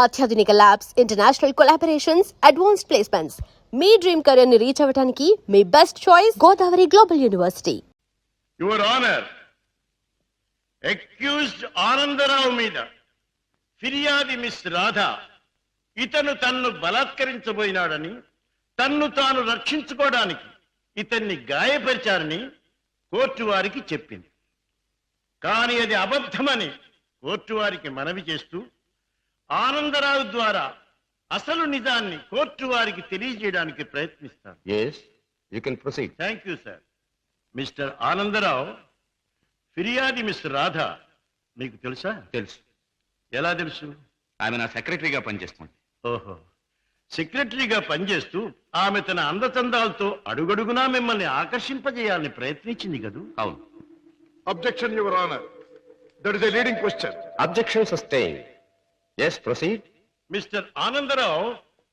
అత్యాధునిక labs, international collaborations, advanced placements. మీ dream career ని రీచ్ అవ్వడానికి మీ best choice Godavari global university. Your honour, accused Anandrao మీద ఫిర్యాది మిస్ రాధ ఇతను తన్ను బలాత్కరించబోయినాడని, తన్ను తాను రక్షించుకోవడానికి ఇతన్ని గాయపరిచారని కోర్టు వారికి చెప్పింది. కానీ అది అబద్ధమని కోర్టు వారికి మనవి చేస్తూ ఆనందరావు ద్వారా అసలు నిజాన్ని కోర్టు వారికి తెలియజేయడానికి ప్రయత్నిస్తాను. Yes, you can proceed. Thank you sir. Mister Anandrao, ఫిర్యాది మిస్ రాధ మీకు తెలుసా? తెలుసు. ఎలా తెలుసు? ఆమె నా సెక్రటరీగా పనిచేస్తుంది. ఓహో, సెక్రటరీగా పనిచేస్తూ ఆమె తన అందచందాలతో అడుగడుగునా మిమ్మల్ని ఆకర్షింపజేయాలని ప్రయత్నించింది కదూ? అవును. Objection, Your Honor. That is a leading question. Objection sustained. Yes, proceed. Mister Anandrao,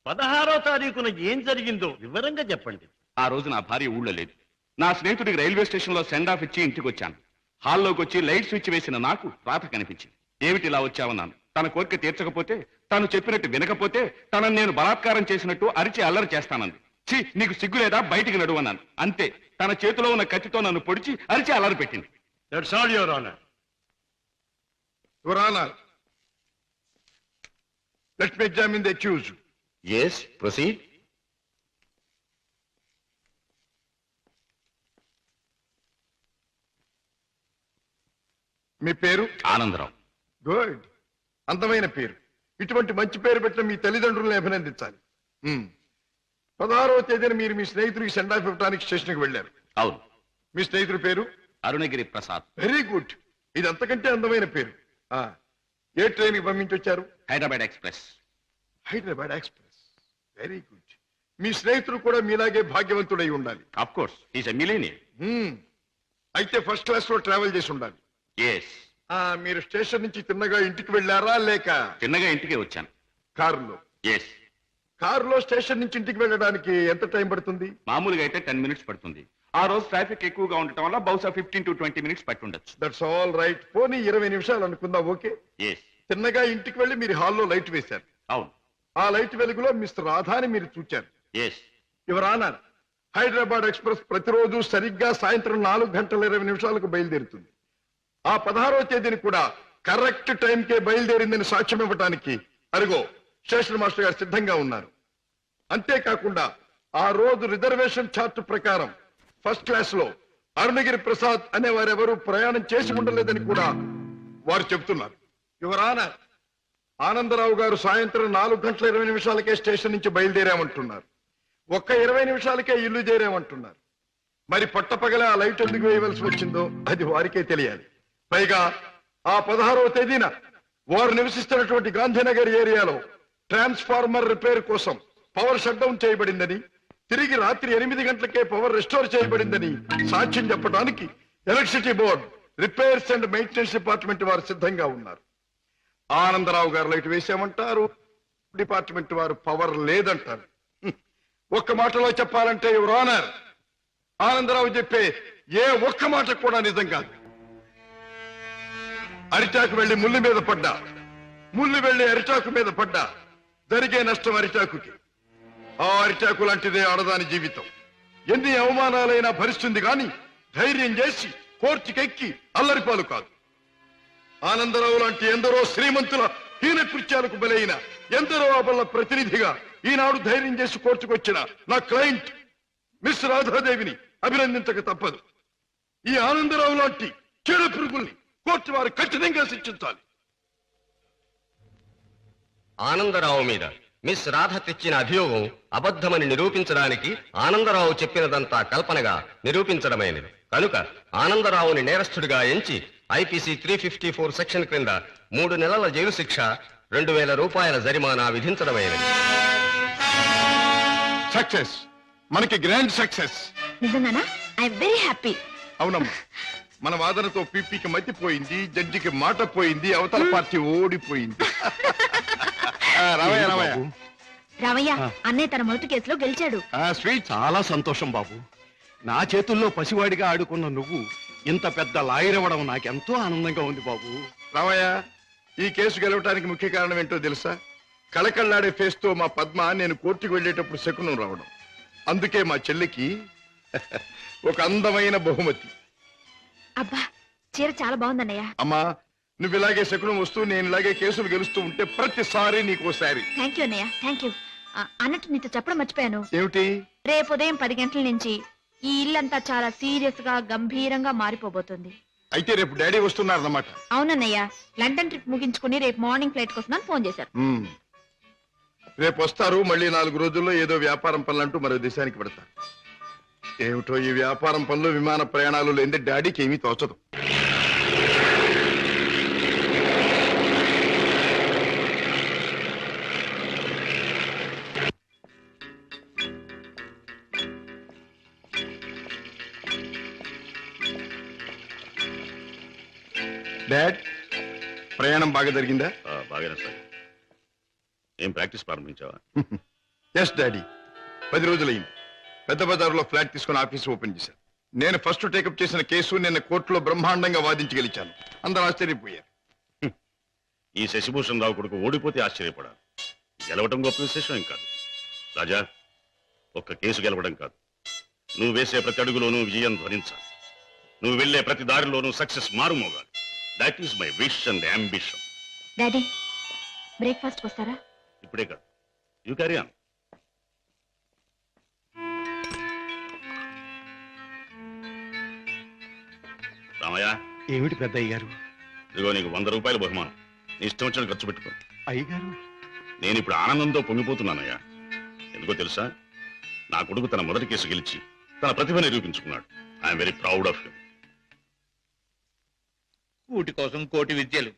16వ తారీఖున ఏం జరిగిందో వివరంగా చెప్పండి. ఆ రోజు నా భార్య ఊళ్ళో లేదు. నా స్నేహితుడికి రైల్వే స్టేషన్ లో సెండ్ ఆఫ్ ఇచ్చి ఇంటికి వచ్చాను. హాల్లోకి వచ్చి లైట్ స్విచ్ వేసిన నాకు రాత కనిపించింది. ఏమిటి ఇలా వచ్చావన్నాను. తన కోరిక తీర్చకపోతే, తను చెప్పినట్టు వినకపోతే తనను నేను బలాత్కారం చేసినట్టు అరిచి అల్లరి చేస్తానంది. ఛీ, నీకు సిగ్గు లేదా, బయటికి నడువన్నాను. అంతే, తన చేతిలో ఉన్న కత్తితో నన్ను పొడిచి అరిచి అల్లరి పెట్టింది. That's all, your honour. Your Honor, let me examine the accused. Yes, proceed. మీ పేరు? ఆనందరావు. గుడ్, అందమైన పేరు. ఇటువంటి మంచి పేరు పెట్టిన మీ తల్లిదండ్రులను అభినందించాలి. 16వ తేదీన మీరు మీ స్నేహితుడికి సెండ్ ఆఫ్ ఇవ్వడానికి స్టేషన్కి వెళ్ళారు. అవును. మీ స్నేహితుడి పేరు? అరుణగిరి ప్రసాద్. వెరీ గుడ్, ఇది అంతకంటే అందమైన పేరు. ఏ ట్రైన్కి పంపించొచ్చారు? Hyderabad express. Hyderabad express. Very good. మీ స్నేహితుడు కూడా మీలాగే భాగ్యవంతుడై ఉండాలి. Of course, he's a millionaire. అయితే ఫస్ట్ క్లాస్ లో ట్రావెల్ చేసి ఉండాలి. ఎస్. మీరు స్టేషన్ నుంచి తిన్నగా ఇంటికి వెళ్ళారా, లేక చిన్నగా ఇంటికే వచ్చాను. కారులో? ఎస్. కారులో స్టేషన్ నుంచి ఇంటికి వెళ్ళడానికి ఎంత టైం పడుతుంది? మామూలుగా అయితే 10 మినిట్స్ పడుతుంది. ఆ రోజు ట్రాఫిక్ ఎక్కువగా ఉండటం వల్ల బహుశా 15 to 20 మినిట్స్ పట్టుండొచ్చు. That's all right. పోనీ 20 నిమిషాలు అనుకుందాం. ఓకే. ఎస్. తిన్నగా ఇంటికి వెళ్ళి మీరు హాల్లో లైట్ వేశారు. అవును. ఆ లైట్ వెలుగులో మిస్టర్ రాధాని మీరు చూచారు. Yes. Your honour, Hyderabad express ప్రతిరోజు సరిగ్గా సాయంత్రం 4:20 బయలుదేరుతుంది. ఆ 16వ తేదీని కూడా కరెక్ట్ టైంకే బయలుదేరిందని సాక్ష్యం ఇవ్వడానికి అరుగో స్టేషన్ మాస్టర్ గారు సిద్ధంగా ఉన్నారు. అంతేకాకుండా ఆ రోజు రిజర్వేషన్ చార్ట్ ప్రకారం ఫస్ట్ క్లాస్ లో అరుణగిరి ప్రసాద్ అనే వారెవరూ ప్రయాణం చేసి ఉండలేదని కూడా వారు చెబుతున్నారు. యువర్ ఆనర్, ఆనందరావు గారు సాయంత్రం 4:20 స్టేషన్ నుంచి బయలుదేరామంటున్నారు. ఒక్క 20 నిమిషాలకే ఇల్లు చేరామంటున్నారు. మరి పట్టపగల ఆ లైట్ ఎందుకు వేయవలసి వచ్చిందో అది వారికే తెలియాలి. పైగా ఆ 16వ తేదీన వారు నివసిస్తున్నటువంటి గాంధీనగర్ ఏరియాలో ట్రాన్స్ఫార్మర్ రిపేర్ కోసం పవర్ షట్ డౌన్ చేయబడిందని, తిరిగి రాత్రి 8 గంటలకే పవర్ రెస్టోర్ చేయబడిందని సాక్ష్యం చెప్పడానికి electricity board, repairs and maintenance department వారు సిద్ధంగా ఉన్నారు. ఆనందరావు గారు లైట్ వేసామంటారు, డిపార్ట్మెంట్ వారు పవర్ లేదంటారు. ఒక్క మాటలో చెప్పాలంటే యువర్ ఆనర్, ఆనందరావు చెప్పే ఏ ఒక్క మాట కూడా నిజం కాదు. అరిటాకు వెళ్లి ముళ్ళు మీద పడ్డా, ముళ్ళు వెళ్లి అరిటాకు మీద పడ్డా జరిగే నష్టం అరిటాకుకి. ఆ అరిటాకు లాంటిదే ఆడదాని జీవితం. ఎన్ని అవమానాలైనా భరిస్తుంది గాని ధైర్యం చేసి కోర్టుకెక్కి అల్లరిపాలు కాదు. ఆనందరావు లాంటి ఎందరో శ్రీమంతుల హీన కృత్యాలకు బలైన ఎందరో అబల ప్రతినిధిగా ఈనాడు ధైర్యం చేసి కోర్టుకొచ్చిన నా క్లయింట్ మిస్ రాధాదేవిని అభినందించక తప్పదు. ఈ ఆనందరావు లాంటి చీడ పురుగుల్ని కోర్టు వారు కఠినంగా శిక్షించాలి. ఆనందరావు మీద మిస్ రాధ తెచ్చిన అభియోగం అబద్ధమని నిరూపించడానికి ఆనందరావు చెప్పినదంతా కల్పనగా నిరూపించడమైనది. కనుక ఆనందరావుని నేరస్తుడిగా ఎంచి ఐపీసీ 354 సెక్షన్ క్రింద 3 నెలల జైలు శిక్ష, 2000 రూపాయల జరిమానా విధించడమైనది. సక్సెస్, మనకి గ్రాండ్ సక్సెస్. నిజంగానా? I very happy. అవునమ్మా, మన వాదనతో పీపీకి మతిపోయింది, జడ్జికి మాట పోయింది, అవతల పార్టీ ఓడిపోయింది. రావయ్య, అన్నయ్య తన మొదటి కేసులో గెలిచాడు. స్వీట్, చాలా సంతోషం బాబు. నా చేతుల్లో పసివాడిగా ఆడుకున్న నువ్వు ఇంత పెద్ద లాయర్ అవ్వడం నాకెంతో ఆనందంగా ఉంది బాబు. రామయ్య, ఈ కేసు గెలవటానికి ముఖ్య కారణం ఏంటో తెలుసా? కళకళ్ళాడే ఫేస్ తో మా పద్మ నేను కోర్టుకు వెళ్ళేటప్పుడు శకునం రావడం. అందుకే మా చెల్లికి ఒక అందమైన బహుమతి. అబ్బా చీర చాలా బాగుందన్నయ్య. అమ్మా, నువ్వు ఇలాగే శకునం వస్తూ నేను ఇలాగే కేసులు గెలుస్తూ ఉంటే ప్రతిసారి నీకోసారి. థ్యాంక్ యూ అన్నయ్య, థ్యాంక్ యూ. అన్నట్టు నీతో చెప్పడం మర్చిపోయాను. ఏమిటి? రేపు ఉదయం 10 గంటల నుంచి ఈ ఇల్లంతా చాలా సీరియస్ గా గంభీరంగా మారిపోబోతుంది. అయితే రేపు డాడీ వస్తున్నారన్నమాట. అవునన్నయ్య, లండన్ ట్రిప్ ముగించుకుని రేపు మార్నింగ్ ఫ్లైట్ కోసం ఫోన్ చేశారు. రేపు వస్తారు. మళ్ళీ 4 రోజుల్లో ఏదో వ్యాపారం పనులంటూ మరో దేశానికి పెడతారు. ఏమిటో ఈ వ్యాపారం పనులు, విమాన ప్రయాణాలు లేని డాడీకి ఏమీ తోచదు. డాడ్, ప్రయాణం బాగా జరిగిందా? బాగానే సార్. ఏం ప్రాక్టీస్ ప్రారంభించావా? ఎస్ డాడీ, 10 రోజులైంది. పెద్ద బజారులో ఫ్లాట్ తీసుకుని ఆఫీస్ ఓపెన్ చేశాను. నేను ఫస్ట్ టేకప్ చేసిన కేసు నిన్న కోర్టులో బ్రహ్మాండంగా వాదించి గెలిచాను. అందరూ ఆశ్చర్యపోయారు. ఈ శశిభూషణ్ రావు కొడుకు ఓడిపోతే ఆశ్చర్యపడాలి. గెలవడం గొప్ప విశేషం కాదు రాజా. ఒక్క కేసు గెలవడం కాదు, నువ్వు వేసే ప్రతి అడుగులోనూ విజయం ధ్వనించాలి. నువ్వు వెళ్లే ప్రతి దారిలోనూ సక్సెస్ మారుమోగాలి. That is my wish and ambition. Daddy breakfast వస్తారా? ఇప్పుడే కాదు, యూ క్యారీ ఆన్. రామయ్య, ఏమిటి పెద్దయ్య గారు? ఇదిగో నీకు 100 రూపాయల బహుమానం. నీ ఇష్టం వచ్చిన ఖర్చు పెట్టుకో. అయ్యగారు, నేను ఇప్పుడు ఆనందంతో పొంగిపోతున్నానయ్యా. ఎందుకో తెలుసా? నా కొడుకు తన మొదటి కేసు గెలిచి తన ప్రతిభ నిరూపించుకున్నాడు. I'm very proud of him. కూటి కోసం కోటి విద్యలు.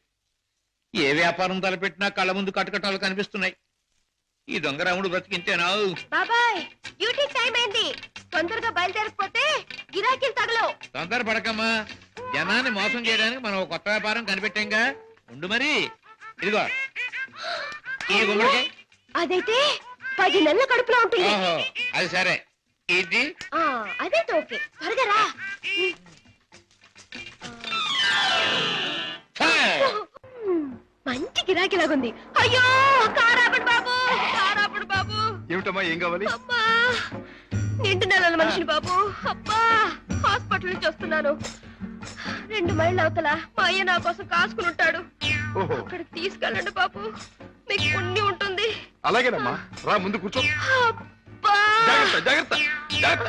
ఏ వ్యాపారం తలపెట్టినా కళ్ళ ముందు కటకటాలు కనిపిస్తున్నాయి. ఈ దొంగ రాముడు బ్రతికింతేనా? బాబాయ్, డ్యూటీ టైం అయింది. తొందరగా బయలుదేరకపోతే గిరాకీలు తగలవు. తొందర పడకమ్మా. జనాన్ని మోసం చేయడానికి మనం ఒక కొత్త వ్యాపారం కనిపెట్టాంగా. ఉండు మరి. ఇదిగో ఈ గుమ్మడికాయ. అదైతే 10 నెలల కడుపులో ఉంటుంది. ఓహో, అది సరే. ఇది అదైతే ఓకే. త్వరగా రా. మంచి గిరాకీలాగుంది. అయ్యో కారాపడు బాబు, కారాపడు బాబు. ఏమిటమ్మా, ఏం కావాలి? అబ్బా, నిండు నెలల మనిషిని బాబు. అబ్బా, హాస్పిటల్ నుంచి వస్తున్నాను. 2 మైళ్ళ అవతల మా అయ్య నా కోసం కాసుకుని ఉంటాడు. ఓహో, అక్కడికి తీసుకెళ్ళండి బాబు, మీకు పుణ్యం ఉంటుంది. అలాగేనమ్మా, రా ముందు కూర్చో. అబ్బా, జాగ్రత్త జాగ్రత్త జాగ్రత్త.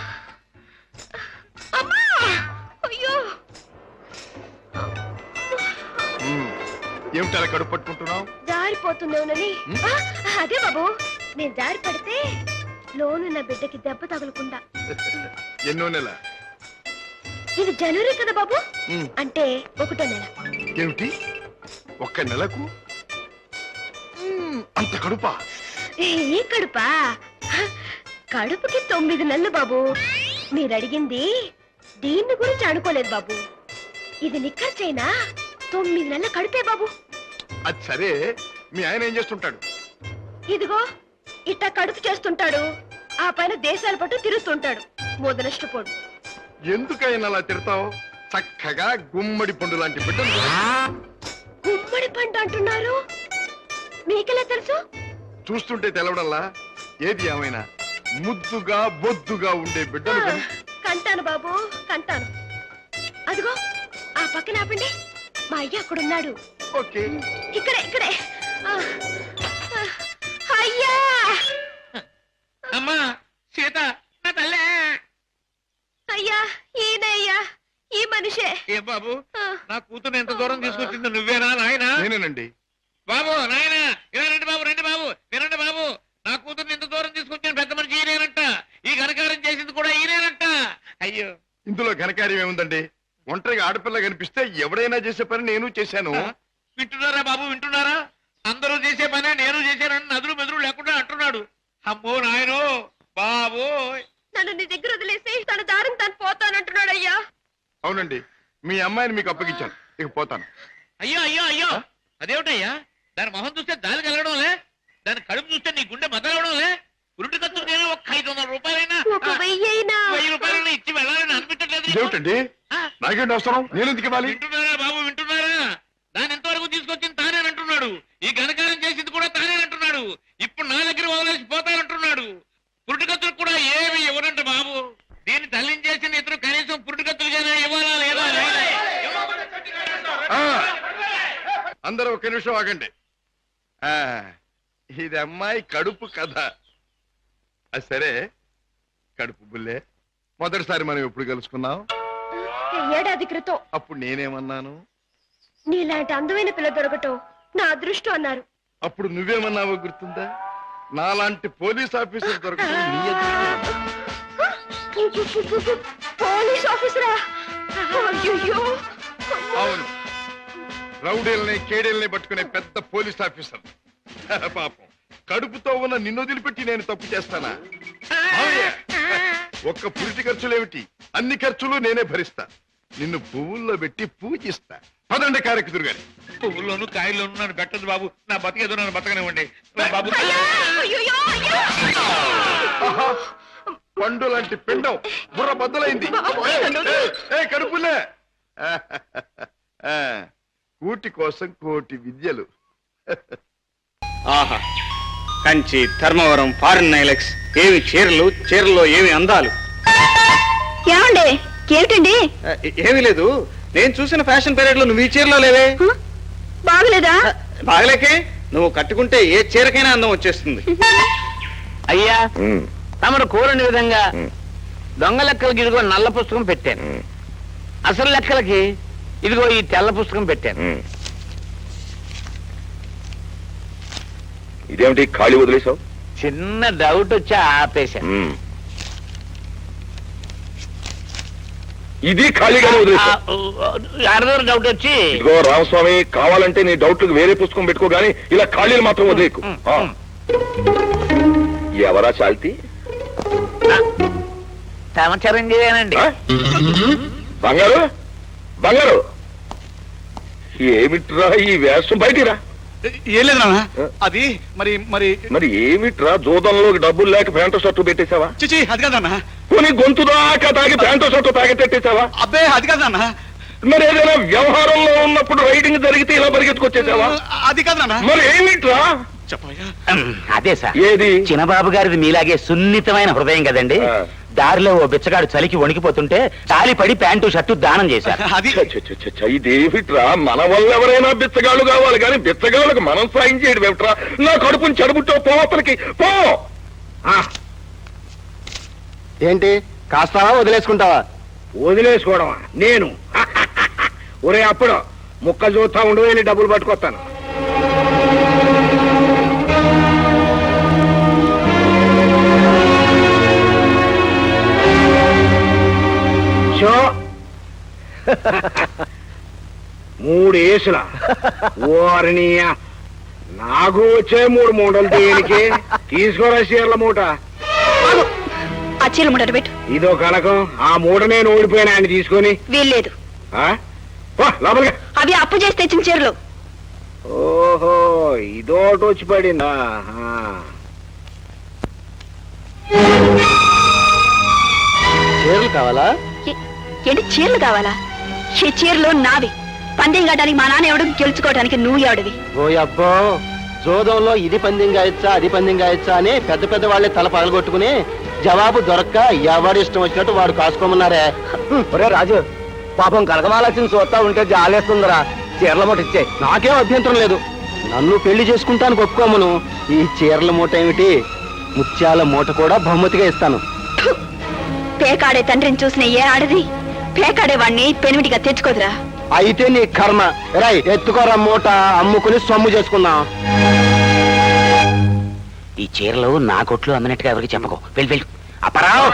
అమ్మా, అయ్యో. ఏమిటి అలా కడుపు పట్టుకుంటున్నావు? జారిపోతుందేమోనని. అదే బాబు, నేను జారి పడితే లోనున్న బిడ్డకి దెబ్బ తగలకుండా. ఎన్నో నెల? ఇది జనవరి కదా బాబు, అంటే 1వ నెల. ఏమిటి, 1 నెలకు అంత కడుపా? ఏ కడుపా? కడుపుకి 9 నెలలు బాబు. మీరు అడిగింది దీన్ని గురించి అనుకోలేదు బాబు. ఇది నిక్కర్చైనా 9 నెలల కడుపే బాబు. అది సరే, మీ ఆయన ఏం చేస్తుంటాడు? ఇదిగో ఇట్టా కడుపు చేస్తుంటాడు. ఆ పైన దేశాల పట్టు తిరుగుతుంటాడు. మొదలష్టపోడు. ఎందుకైనా అలా తిడతావు? చక్కగా గుమ్మడి పండు లాంటి బిడ్డలు. గుమ్మడి పంట అంటున్నారు, మీకెలా తెలుసు? చూస్తుంటే తెలవడంలా. ఏది ఏమైనా ముద్దుగా బొద్దుగా ఉండే బిడ్డలు కని. కంటాను బాబు, కంటాను. అదిగో ఆ పక్కన ఆపండి, మా అయ్య అక్కడున్నాడు. ఓకే, ఇక్కడే ఇక్కడే. అయ్యా, అమ్మా సీత, నా తల్లే. అయ్యా, ఈయనయ్యా, ఈ మనిషే. ఏ బాబు, నా కూతురు ఎంత దూరం తీసుకొచ్చింది నువ్వేనా నాయనా? నేనేనండి. బాబు నాయనా, ఇలా రండి బాబు, రండి బాబు, వినండి బాబు. నా కూతురు ఇంత దూరం తీసుకొచ్చిన పెద్ద మనిషి ఈయనేనంట. ఈ ఘనకార్యం చేసింది కూడా ఈయనేనంట. అయ్యో, ఇందులో ఘనకార్యం ఏముందండి? ఒంటరిగా ఆడపిల్ల కనిపిస్తే ఎవడైనా చేసే పని నేను చేశాను. వింటున్నారా బాబు, వింటున్నారా? అందరూ చేసే పనే నేను చేశానని నదులు మెదులు లేకుండా అంటున్నాడు. అమ్మో నాయనో బాబు. నన్ను నీ దగ్గర వదిలేసి తన దారిని తను పోతానంటున్నాడు. అయ్యా, అవునండి, మీ అమ్మాయిని మీకు అప్పగించాను. ఇక పోతాను. అయ్యో అయ్యో అయ్యో, అదేమిటయ్యా? దాని మొహం చూస్తే దాని కలగడంలే, దాని కడుపు చూస్తే నీ గుండె మదలవడంలే. ఉరుటి ఖర్చు నేను ఒక 500 రూపాయలైనా, 1000 రూపాయలైనా ఇచ్చి వెళ్ళాలని అనిపించట్లేదు. ఇదేమిటండి, నాకేంటి అవసరం? నేను ఎందుకు ఇవ్వాలి? వింటున్నారా బాబు, వింటున్నారా? దాని ఎంతవరకు తీసుకొచ్చింది తానేనంటున్నాడు. ఈ ఘనకారం చేసింది కూడా తానేనంటున్నాడు. నిమిషం ఆగండి. ఆ, ఇది అమ్మాయి కడుపు కథ. అది సరే, కడుపు బుల్లే, మొదటిసారి మనం ఎప్పుడు కలుసుకున్నాం? ఏడాది క్రితం. అప్పుడు నేనేమన్నాను? నీలాంటి అందమైన పిల్ల దొరకటం నా అదృష్టం అన్నారు. అప్పుడు నువ్వేమన్నావో గుర్తుందా? నాలాంటి పోలీస్ ఆఫీసర్ దొరకటం నీ అదృష్టం. పోలీస్ ఆఫీసరా? అయ్యయ్యో. అవును, రౌడీల్ని కేడీల్ని పట్టుకునే పెద్ద పోలీస్ ఆఫీసర్. పాపం, కడుపుతో ఉన్న నిన్ను వదిలిపెట్టి నేను తప్పు చేస్తానా? మావయ్య, ఒక్క పురిటి ఖర్చులేమిటి, అన్ని ఖర్చులు నేనే భరిస్తా. నిన్ను పువ్వుల్లో పెట్టి పూజిస్తా. పదండి కారెక్కుదురు గాని. పువ్వుల్లోనూ కాయల్లోనూ నన్ను పెట్టదు బాబు. నా బతికేదో నన్ను బతకనివ్వండి బాబు. ఆహా, పండు లాంటి పిండం బుర్ర బద్దలైంది. కడుపులే. కూటి కోసం కోటి విద్యలు. ఆహా, కంచి, ధర్మవరం, ఫారిన్ నైలెక్స్, ఏమి చీరలు, చీరల్లో ఏమి అందాలు. ఏమండి, ఏమిటండి? ఏమీ లేదు, నేను చూసిన ఫ్యాషన్ పీరియడ్ లో నువ్వు ఈ చీరలో లేవే. బాగలేదా? బాగలేకే, నువ్వు కట్టుకుంటే ఏ చీరకైనా అందం వచ్చేస్తుంది. అయ్యా, తమరు కోరని విధంగా దొంగ లెక్కలకి ఇదిగో నల్ల పుస్తకం పెట్టాను, అసలు లెక్కలకి ఇదిగో ఈ తెల్ల పుస్తకం పెట్టాను. ఇదేమిటి ఖాళీ వదిలేసావు? చిన్న డౌట్ వచ్చి ఆపేశాను. ఇది ఖాళీగానే వదిలేసావు? అరదో డౌట్ వచ్చి ఇదిగో రామస్వామి, కావాలంటే నీ డౌట్లకు వేరే పుస్తకం పెట్టుకో గానీ ఇలా ఖాళీలు మాత్రం వదిలేకు. ఎవరా చాల్తి? తమ చిరంజీవేనండి. బంగారు, బంగారు, ఏమిట్రా ఈ వేషం? బయటిరా. ఏం లేదు నాన్న, అది మరి మరి మరి ఏమిట్రా, జోదంలోకి డబ్బులు లేక ప్యాంటు షర్టు పెట్టేశావా? చిచి, అది కాదన్నా. కొని గొంతు దాకా తాగి ప్యాంటు షర్టు తాగెట్టేసావా? అబ్బే, అది కాదన్నా. మరి ఏదైనా వ్యవహారంలో ఉన్నప్పుడు రైడింగ్ జరిగితే ఇలా పరిగెత్తుకొచ్చేసావా? అది కాదన్నా. మరి ఏమిట్రా? చెప్పయ్యా. అదే సార్, ఏది? చిన్నబాబు గారిది మీలాగే సున్నితమైన హృదయం కదండి. దారిలో ఓ బిచ్చగాడు చలికి వణికిపోతుంటే చాలి పడి ప్యాంటు షర్టు దానం చేశారు. అది ఇదేమిట్రా, మన వల్ల ఎవరైనా బిచ్చగాళ్ళు కావాలి కానీ బిచ్చగాళ్ళకు మనం సాయం చేయడం ఏమిట్రా? నా కడుపుని చెడబుట్టో పోతలకి పో. ఏంటి, కాస్తావా వదిలేసుకుంటావా? వదిలేసుకోవడమా నేను? ఒరే అప్పుడు ముక్క చూస్తా ఉండు, వెళ్ళి డబ్బులు పట్టుకొస్తాను. మూడు ఏసుల ఓరిని నాకు వచ్చే 3 మూటలు దేనికి? తీసుకోరా చీరల మూట. ఆ చీర ముడరు పెట్టు. ఇదో కనకం, ఆ మూట నేను ఓడిపోయినా ఆయన తీసుకొని. వీల్లేదు. లోపలిగా. అవి అప్పు చేసి తెచ్చిన చీరలు. ఓహో, ఇదోటి వచ్చి పడిందా? చీరలు కావాలా? ఏంటి చీరలు కావాలా? ఈ చీరలు నావి. పందెం కట్టడానికి మా నాన్న ఎవడు, గెలుచుకోవడానికి నువ్వు ఎవడివి? ఓ అబ్బో, జోదంలో ఇది పందెం గాయచ్చా అది పందెం గాయచ్చా అని పెద్ద పెద్ద వాళ్ళే తల పగలగొట్టుకుని జవాబు దొరక్క ఎవడు ఇష్టం వచ్చినట్టు వాడు కాసుకోమన్నారే. ఒరే రాజు, పాపం కనకమాలక్ష్మి చూస్తా ఉంటే జాలేస్తుందిరా. చీరల మూట ఇచ్చే. నాకేం అభ్యంతరం లేదు, నన్ను పెళ్లి చేసుకుంటాను ఒప్పుకోమను. ఈ చీరల మూట ఏమిటి, ముత్యాల మూట కూడా బహుమతిగా ఇస్తాను. పేకాడే తండ్రిని చూసిన ఏ ఆడది పేకాడే వాడిని పెనిమిటిగా తెచ్చుకోదురా. అయితే నీ కర్మ. రై, ఎత్తుకోరా మూట, అమ్ముకుని సొమ్ము చేసుకుందాం. ఈ చీరలు నా కొట్లు అమ్మినట్టుగా ఎవరికి చెప్పకో. వెళ్ళి వెళ్ళు. అపరావు.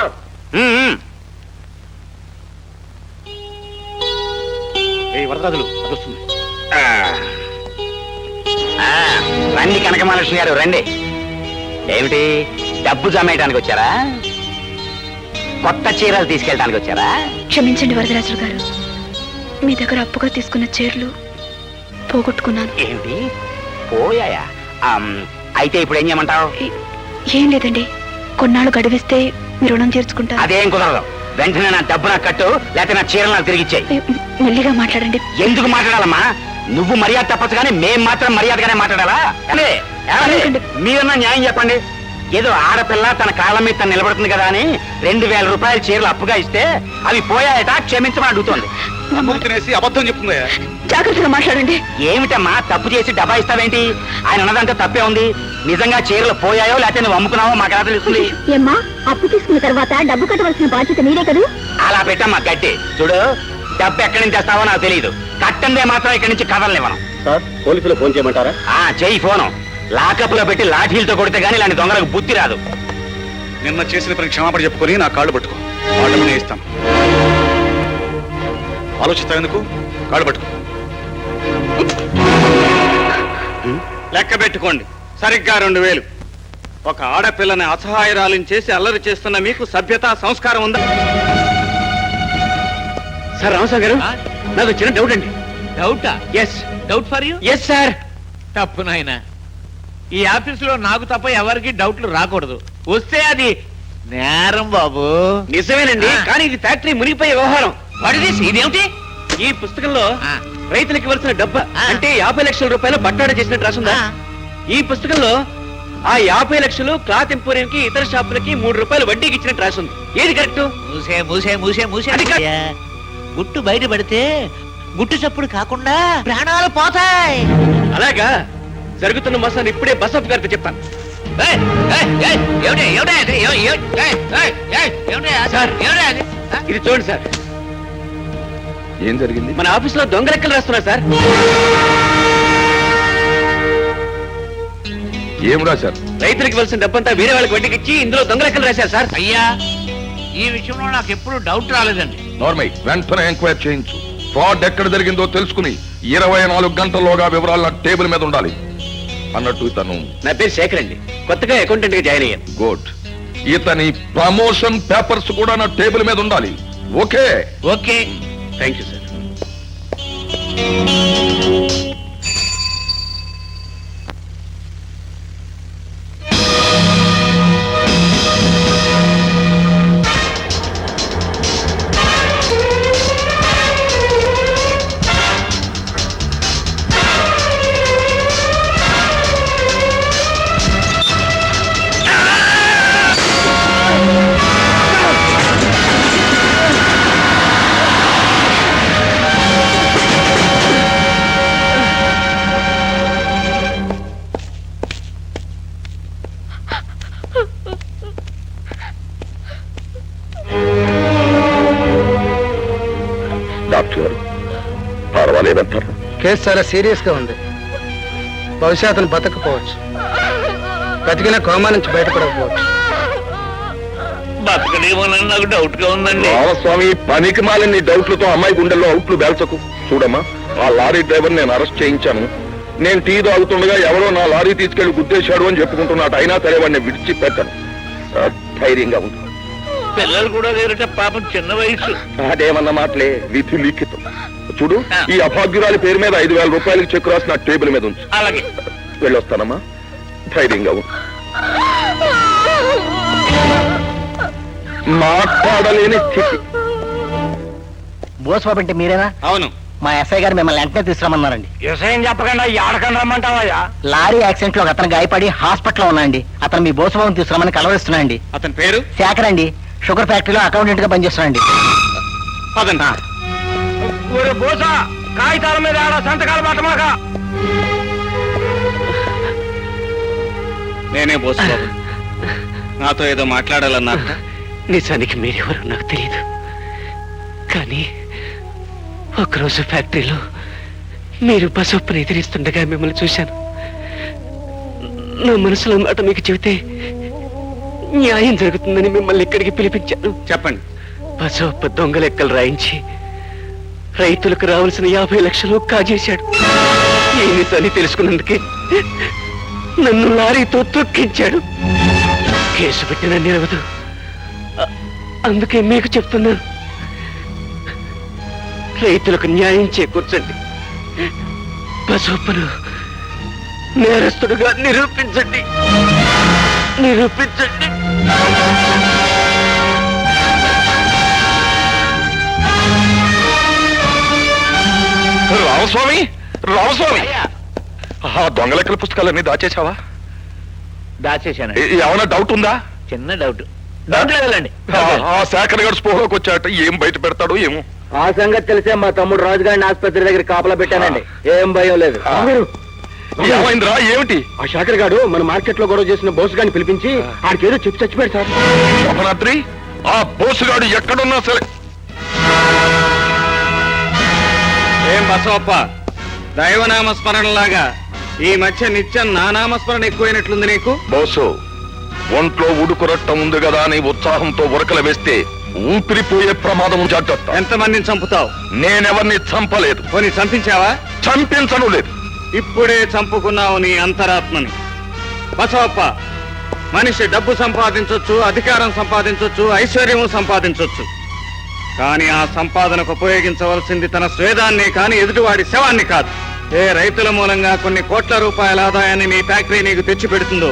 వరదలు అదొస్తుంది. రండి కనకమహాలక్ష్మి గారు, రండి. ఏమిటి, డబ్బు జమేయడానికి వచ్చారా? కొత్త చీరలు తీసుకెళ్ళడానికి వచ్చారా? క్షమించండి వరదరాజులు గారు, మీ దగ్గర అప్పుగా తీసుకున్న చీరలు పోగొట్టుకున్నాను. ఏమిటి, పోయాయా? అయితే ఇప్పుడు ఏం చేయమంటావు? ఏం లేదండి, కొన్నాళ్ళు గడివిస్తే మీ రుణం తీర్చుకుంటా. అదేం కుదరదు. వెంటనే నా డబ్బు నాకు కట్టు, లేకపోతే నా చీరలు నాకు తిరిగిచ్చాయి. మెల్లిగా మాట్లాడండి. ఎందుకు మాట్లాడాలమ్మా? నువ్వు మర్యాద తప్పచ్చు కానీ మేం మాత్రం మర్యాదగానే మాట్లాడాలా? మీరన్నా న్యాయం చెప్పండి. ఏదో ఆడపిల్ల తన కాళ్ళ మీద తను నిలబడుతుంది కదా అని 2000 రూపాయల చీరలు అప్పుగా ఇస్తే అవి పోయాయట, క్షమించమని అడుగుతోంది. అమ్మకు తినేసి అబద్ధం చెప్తుందయ్యా. జాగ్రత్తగా మాట్లాడండి. ఏమిటమ్మా తప్పు చేసి డబ్బా ఇస్తావేంటి? ఆయన ఉన్నదంతా తప్పే ఉంది. నిజంగా చీరలు పోయాయో లేకపోతే నువ్వు అమ్ముకున్నావో మాకు ఎలా తెలుస్తుంది? ఏమ్మా, అప్పు తీసుకున్న తర్వాత డబ్బు కట్టవలసిన బాధ్యత నీదే కదూ. అలా పెట్టమ్మా గట్టి. చూడు, డబ్బు ఎక్కడి నుంచి తెస్తావో నాకు తెలియదు. కట్టందే మాత్రం ఇక్కడి నుంచి కదలనివ్వను. సార్ పోలీసులు ఫోన్ చేయమంటారా? చెయ్యి ఫోను. లాకప్లో పెట్టి లాఠీలతో కొడితే గానీ ఇలాంటి దొంగలకు బుద్ధి రాదు. నిన్న చేసిన పని క్షమాపణ చెప్పుకొని నా కాళ్ళు పట్టుకో. వాళ్ళు నేను ఇస్తాను. ఆలోచిస్తావు ఎందుకు? కాళ్ళు పట్టుకో. లెక్క పెట్టుకోండి, సరిగ్గా 2000. ఒక ఆడపిల్లని అసహాయరాలను చేసి అల్లరి చేస్తున్న మీకు సభ్యత సంస్కారం ఉందా? సార్ రామస్వామి గారు, నాకు చిన్న డౌట్ అండి. డౌటా? Yes doubt for you? Yes sir. తప్పు నాయన. ఈ ఆఫీసులో నాకు తప్ప ఎవరికి డౌట్లు రాకూడదు. వస్తే అది నేరం బాబు. నిజమేనండి, కానీ ఇది ఫ్యాక్టరీ మునిగిపోయే వ్యవహారం. ఇదేమిటి? ఈ పుస్తకంలో రైతులకు ఇవ్వాల్సిన డబ్బు అంటే 50 లక్షల రూపాయలు బట్టాడ చేసినట్టు రాసుందా? ఈ పుస్తకంలో ఆ 50 లక్షలు క్లాత్ ఎంపోరియం కి ఇతర షాపులకి 3 రూపాయలు వడ్డీకి ఇచ్చినట్టు రాసుంది. ఏది కరెక్ట్? మూసే మూసే మూసే మూసే. గుట్టు బయట పడితే గుట్టు చప్పుడు కాకుండా ప్రాణాలు పోతాయి. అలాగా? జరుగుతున్న మోసాన్ని ఇప్పుడే బసప్ గారికి చెప్తాను. సార్, ఇది చూడండి సార్. ఏం జరిగింది? మన ఆఫీస్ లో దొంగ లెక్కలు రాస్తున్నారు సార్. ఏం రాశారు? రైతులకు ఇవ్వాల్సిన డబ్బంతా వేరే వాళ్ళకి వడ్డీకి ఇచ్చి ఇందులో దొంగ లెక్కలు రాశారు సార్. అయ్యా, ఈ విషయంలో నాకు ఎప్పుడు డౌట్ రాలేదండి. నార్మల్ వెంటనే ఎంక్వైరీ చేయించు. ఫ్రాడ్ ఎక్కడ జరిగిందో తెలుసుకుని 24 గంటల్లోగా వివరాలు నా టేబుల్ మీద ఉండాలి. అన్నట్టు ఇతను నా పేరు శేఖర్ అండి, కొత్తగా అకౌంటెంట్ గా జాయిన్ అయ్యాను. గుడ్. ఇతని ప్రమోషన్ పేపర్స్ కూడా నా టేబుల్ మీద ఉండాలి. Okay? Okay, thank you sir. Doctor గారు పర్వాలేదంటారు? కేసు చాలా సీరియస్ గా ఉంది. బహుశా అతను బతకపోవచ్చు, బతికిన కోమా నుంచి బయటపడకపోవచ్చు. బతకడేమోనని నాకు డౌట్ గా ఉందండి. రామస్వామి, పనికి మాలిన డౌట్లతో అమ్మాయి గుండెల్లో అవుట్లు బేల్చకు. చూడమ్మా, ఆ లారీ డ్రైవర్ నేను అరెస్ట్ చేయించాను. నేను టీ తాగుతుండగా ఎవరో నా లారీ తీసుకెళ్లి గుద్దేశాడు అని చెప్పుకుంటున్నాడు. అయినా సరే వాడిని విడిచిపెట్టాను. ధైర్యంగా ఉంటుంది. పిల్లలు కూడా లేరట పాపం, చిన్న వయసు. అదేమన్న మాటలే, విధి లిఖితం. చూడు, ఈ అభాగ్యురాలి పేరు మీద 5,000 రూపాయలకి చెక్ రాసి నా టేబుల్ మీద ఉంచు. అలాగే. వెళ్ళొస్తానమ్మా, ధైర్యంగా ఉంది. మాట్లాడలేని స్థితి. బోస్ బాబు అంటే మీరేనా? అవును. మా ఎస్ఐ గారు మిమ్మల్ని వెంటనే తీసుకురమ్మన్నారండి. వ్యవసాయం చెప్పకుండా ఏడకండి రమ్మంటావా? లారీ యాక్సిడెంట్ లో ఒక అతను గాయపడి హాస్పిటల్లో ఉన్నాయండి. అతను మీ బోస్ బాబుని తీసుకురమ్మని కలవరిస్తున్నాయండి. అతని పేరు శేఖర్ అండి, షుగర్ ఫ్యాక్టరీలో అకౌంటెంట్ గా పనిచేస్తున్నాండి. అదంతా బోసా కాగితాల మీద ఆడ సంతకాలు పట్టమాక. నేనే బోసు బాబు. నాతో ఏదో మాట్లాడాలన్నా. నిజానికి మీరెవరో నాకు తెలియదు, కానీ ఒకరోజు ఫ్యాక్టరీలో మీరు బసొప్పును ఎదిరిస్తుండగా మిమ్మల్ని చూశాను. నా మనసులో మాట మీకు చెబితే న్యాయం జరుగుతుందని మిమ్మల్ని ఇక్కడికి పిలిపించాను. చెప్పండి. బసొప్పు దొంగ లెక్కలు రాయించి రైతులకు రావాల్సిన 50 లక్షలు కాజేశాడు. ఈ నిజాన్ని తెలుసుకున్నందుకే నన్ను లారీతో తొక్కించాడు. కేసు పెట్టిన నిలవదు, అందుకే మీకు చెప్తున్నాను, రైతులకు న్యాయం చేకూర్చండి. బసొప్పును నేరస్తుడుగా నిరూపించండి. రామస్వామి, రామస్వామి, ఆ దొంగ లెక్కల పుస్తకాలన్నీ దాచేశావా? దాచేశాను. ఏమైనా డౌట్ ఉందా? చిన్న డౌట్. డౌట్ లేదండి. ఆ శేఖర్ గారు స్పోహలోకి వచ్చాట. ఏం బయట పెడతాడో ఏమో. ఆ సంగతి తెలిసే మా తమ్ముడు రాజుగారిని ఆసుపత్రి దగ్గర కాపలా పెట్టానండి. ఏం భయం లేదు. ఏమైందిరా? ఏమిటి? ఆ శాఖర్ గారు మన మార్కెట్ లో గొడవ చేసిన బోసు గారిని పిలిపించి ఆడికి ఏదో చెప్పి చచ్చిపోయాడు సార్. శోభనాద్రి, ఆ బోసుగాడు ఎక్కడున్నా సరే. ఏం బసవప్ప, దైవనామ స్మరణలాగా ఈ మధ్య నిత్యం నా నామస్మరణ ఎక్కువైనట్లుంది నీకు? బోసు, ఒంట్లో ఉడుకురట్టం ఉంది కదా అని ఉత్సాహంతో ఉరకలు వేస్తే ఊపిరిపోయే ప్రమాదం జాగ్రత్త. ఎంతమందిని చంపుతావు? నేనెవరిని చంపలేదు. కొని చంపించావా? చంపించను లేదు. ఇప్పుడే చంపుకున్నావు నీ అంతరాత్మని. బసవప్ప, మనిషి డబ్బు సంపాదించొచ్చు, అధికారం సంపాదించొచ్చు, ఐశ్వర్యం సంపాదించొచ్చు, కానీ ఆ సంపాదనకు ఉపయోగించవలసింది తన స్వేదాన్ని కానీ ఎదుటివాడి శవాన్ని కాదు. ఏ రైతుల మూలంగా కొన్ని కోట్ల రూపాయల ఆదాయాన్ని నీ ఫ్యాక్టరీ నీకు తెచ్చి పెడుతుందో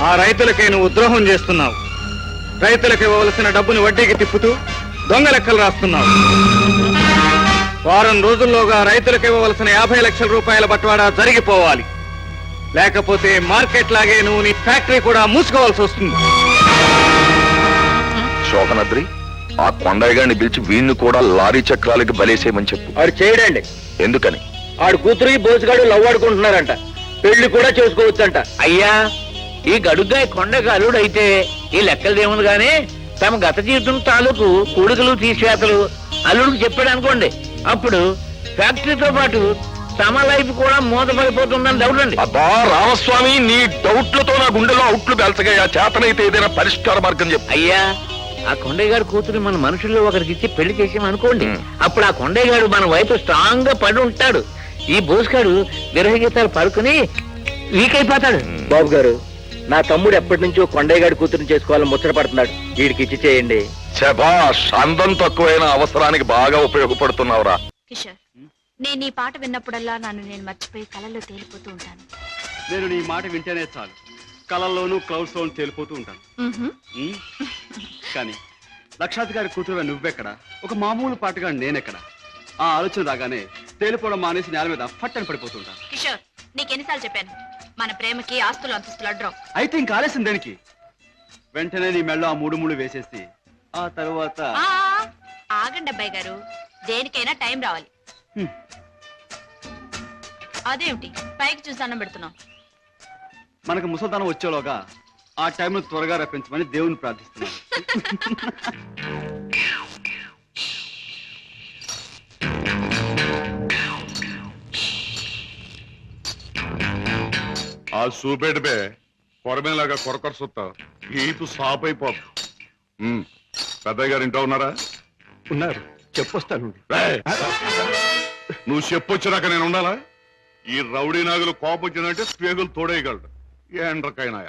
ఆ రైతులకే నువ్వు ద్రోహం చేస్తున్నావు. రైతులకు ఇవ్వవలసిన డబ్బుని వడ్డీకి తిప్పుతూ దొంగ లెక్కలు రాస్తున్నావు. వారం రోజుల్లోగా రైతులకు ఇవ్వవలసిన 50 లక్షల రూపాయల బట్వాడా జరిగిపోవాలి. లేకపోతే మార్కెట్ లాగే నువ్వు నీ ఫ్యాక్టరీ కూడా మూసుకోవాల్సి వస్తుంది. శోభనాద్రి, ఆ కొండయ్య గారిని పిలిచి వీణ్ణి కూడా లారీ చక్రాలకి బలేసేయమని చెప్పు. ఆడు చేయడండి. ఎందుకని? ఆడు కూతురు బోసుగాడు లవ్ ఆడుకుంటున్నారంట. పెళ్లి కూడా చేసుకోవచ్చంట. అయ్యా, ఈ గడుగ్గా కొండకు అల్లుడు అయితే ఈ లెక్కలు ఏముంది గానీ తమ గత జీవితం తాలూకు కూడుకలు తీసివేతలు అల్లుడికి చెప్పాడు అనుకోండి, అప్పుడు ఫ్యాక్టరీతో పాటు తమ లైఫ్ కూడా మూతపడిపోతుందని డౌట్ అండి. అబ్బా రామస్వామి, నీ డౌట్లతో నా గుండెలో అవుట్లు పెంచగా చేతనైతే ఏదైనా పరిష్కార మార్గం చెప్పు. అయ్యా, ఆ కొండయ్య గారి కూతురు మన మనుషుల్లో ఒకరికి ఇచ్చి పెళ్లి చేసామనుకోండి, అప్పుడు ఆ కొండయ్య గారు మన వైపు స్ట్రాంగ్ గా పడి ఉంటాడు. ఈ బోసుగాడు విరహ గీతాలు పడుకుని వీక్ అయిపోతాడు. బాబు గారు, నా తమ్ముడు ఎప్పటి నుంచో కొండయ్య గారి కూతురుని చేసుకోవాలని ముచ్చట పడుతున్నాడు. వీడికి ఇచ్చి చేయండి. శభాష్, అందం తక్కువైన అవసరానికి బాగా ఉపయోగపడుతున్నావురా. కిషోర్, నేను ఈ పాట విన్నప్పుడల్లా నన్ను నేను మర్చిపోయి కళల్లో తేలిపోతూ ఉంటాను. నేను నీ మాట వింటేనే చాలు, కళల్లోనూ క్లౌడ్స్ లోను తేలిపోతూ ఉంటాను. కానీ లక్షాధికారి కూతురుగా నువ్వెక్కడ, ఒక మామూలు పాటగా నేనెక్కడ? ఆ ఆలోచన రాగానే తేలిపోవడం మానేసి నేల మీద ఫట్టని పడిపోతుంటాను. కిషోర్, నీకెన్నిసార్లు చెప్పాను, మన ప్రేమకి ఆస్తులు అంతస్తులు అడ్డం. అయితే ఇంకా ఆలస్యం దేనికి? వెంటనే నీ మెళ్ళో ఆ 3 ముళ్ళు వేసేసి ఆ తర్వాత ఆగండి అబ్బాయి గారు, దేనికైనా టైం రావాలి. అదేమిటి పైకి చూసి అన్నం పెడుతున్నాం? మనకు ముసల్దానం వచ్చేలోగా ఆ టైంను త్వరగా రప్పించమని దేవుని ప్రార్థిస్తున్నాను. ఆ చూపేటిపే కొరమేలాగా కొరకొర సుత్త ఈపు సాప్ అయిపోదు. పెద్దయ్య గారు ఇంట్లో ఉన్నారా? ఉన్నారు, చెప్పొస్తాను. నువ్వు చెప్పొచ్చినాక నేను ఉండాలా? ఈ రౌడీ నాగులు కోపం వచ్చిందంటే స్పేగులు తోడేయగలడు. ఏండ్రకైనా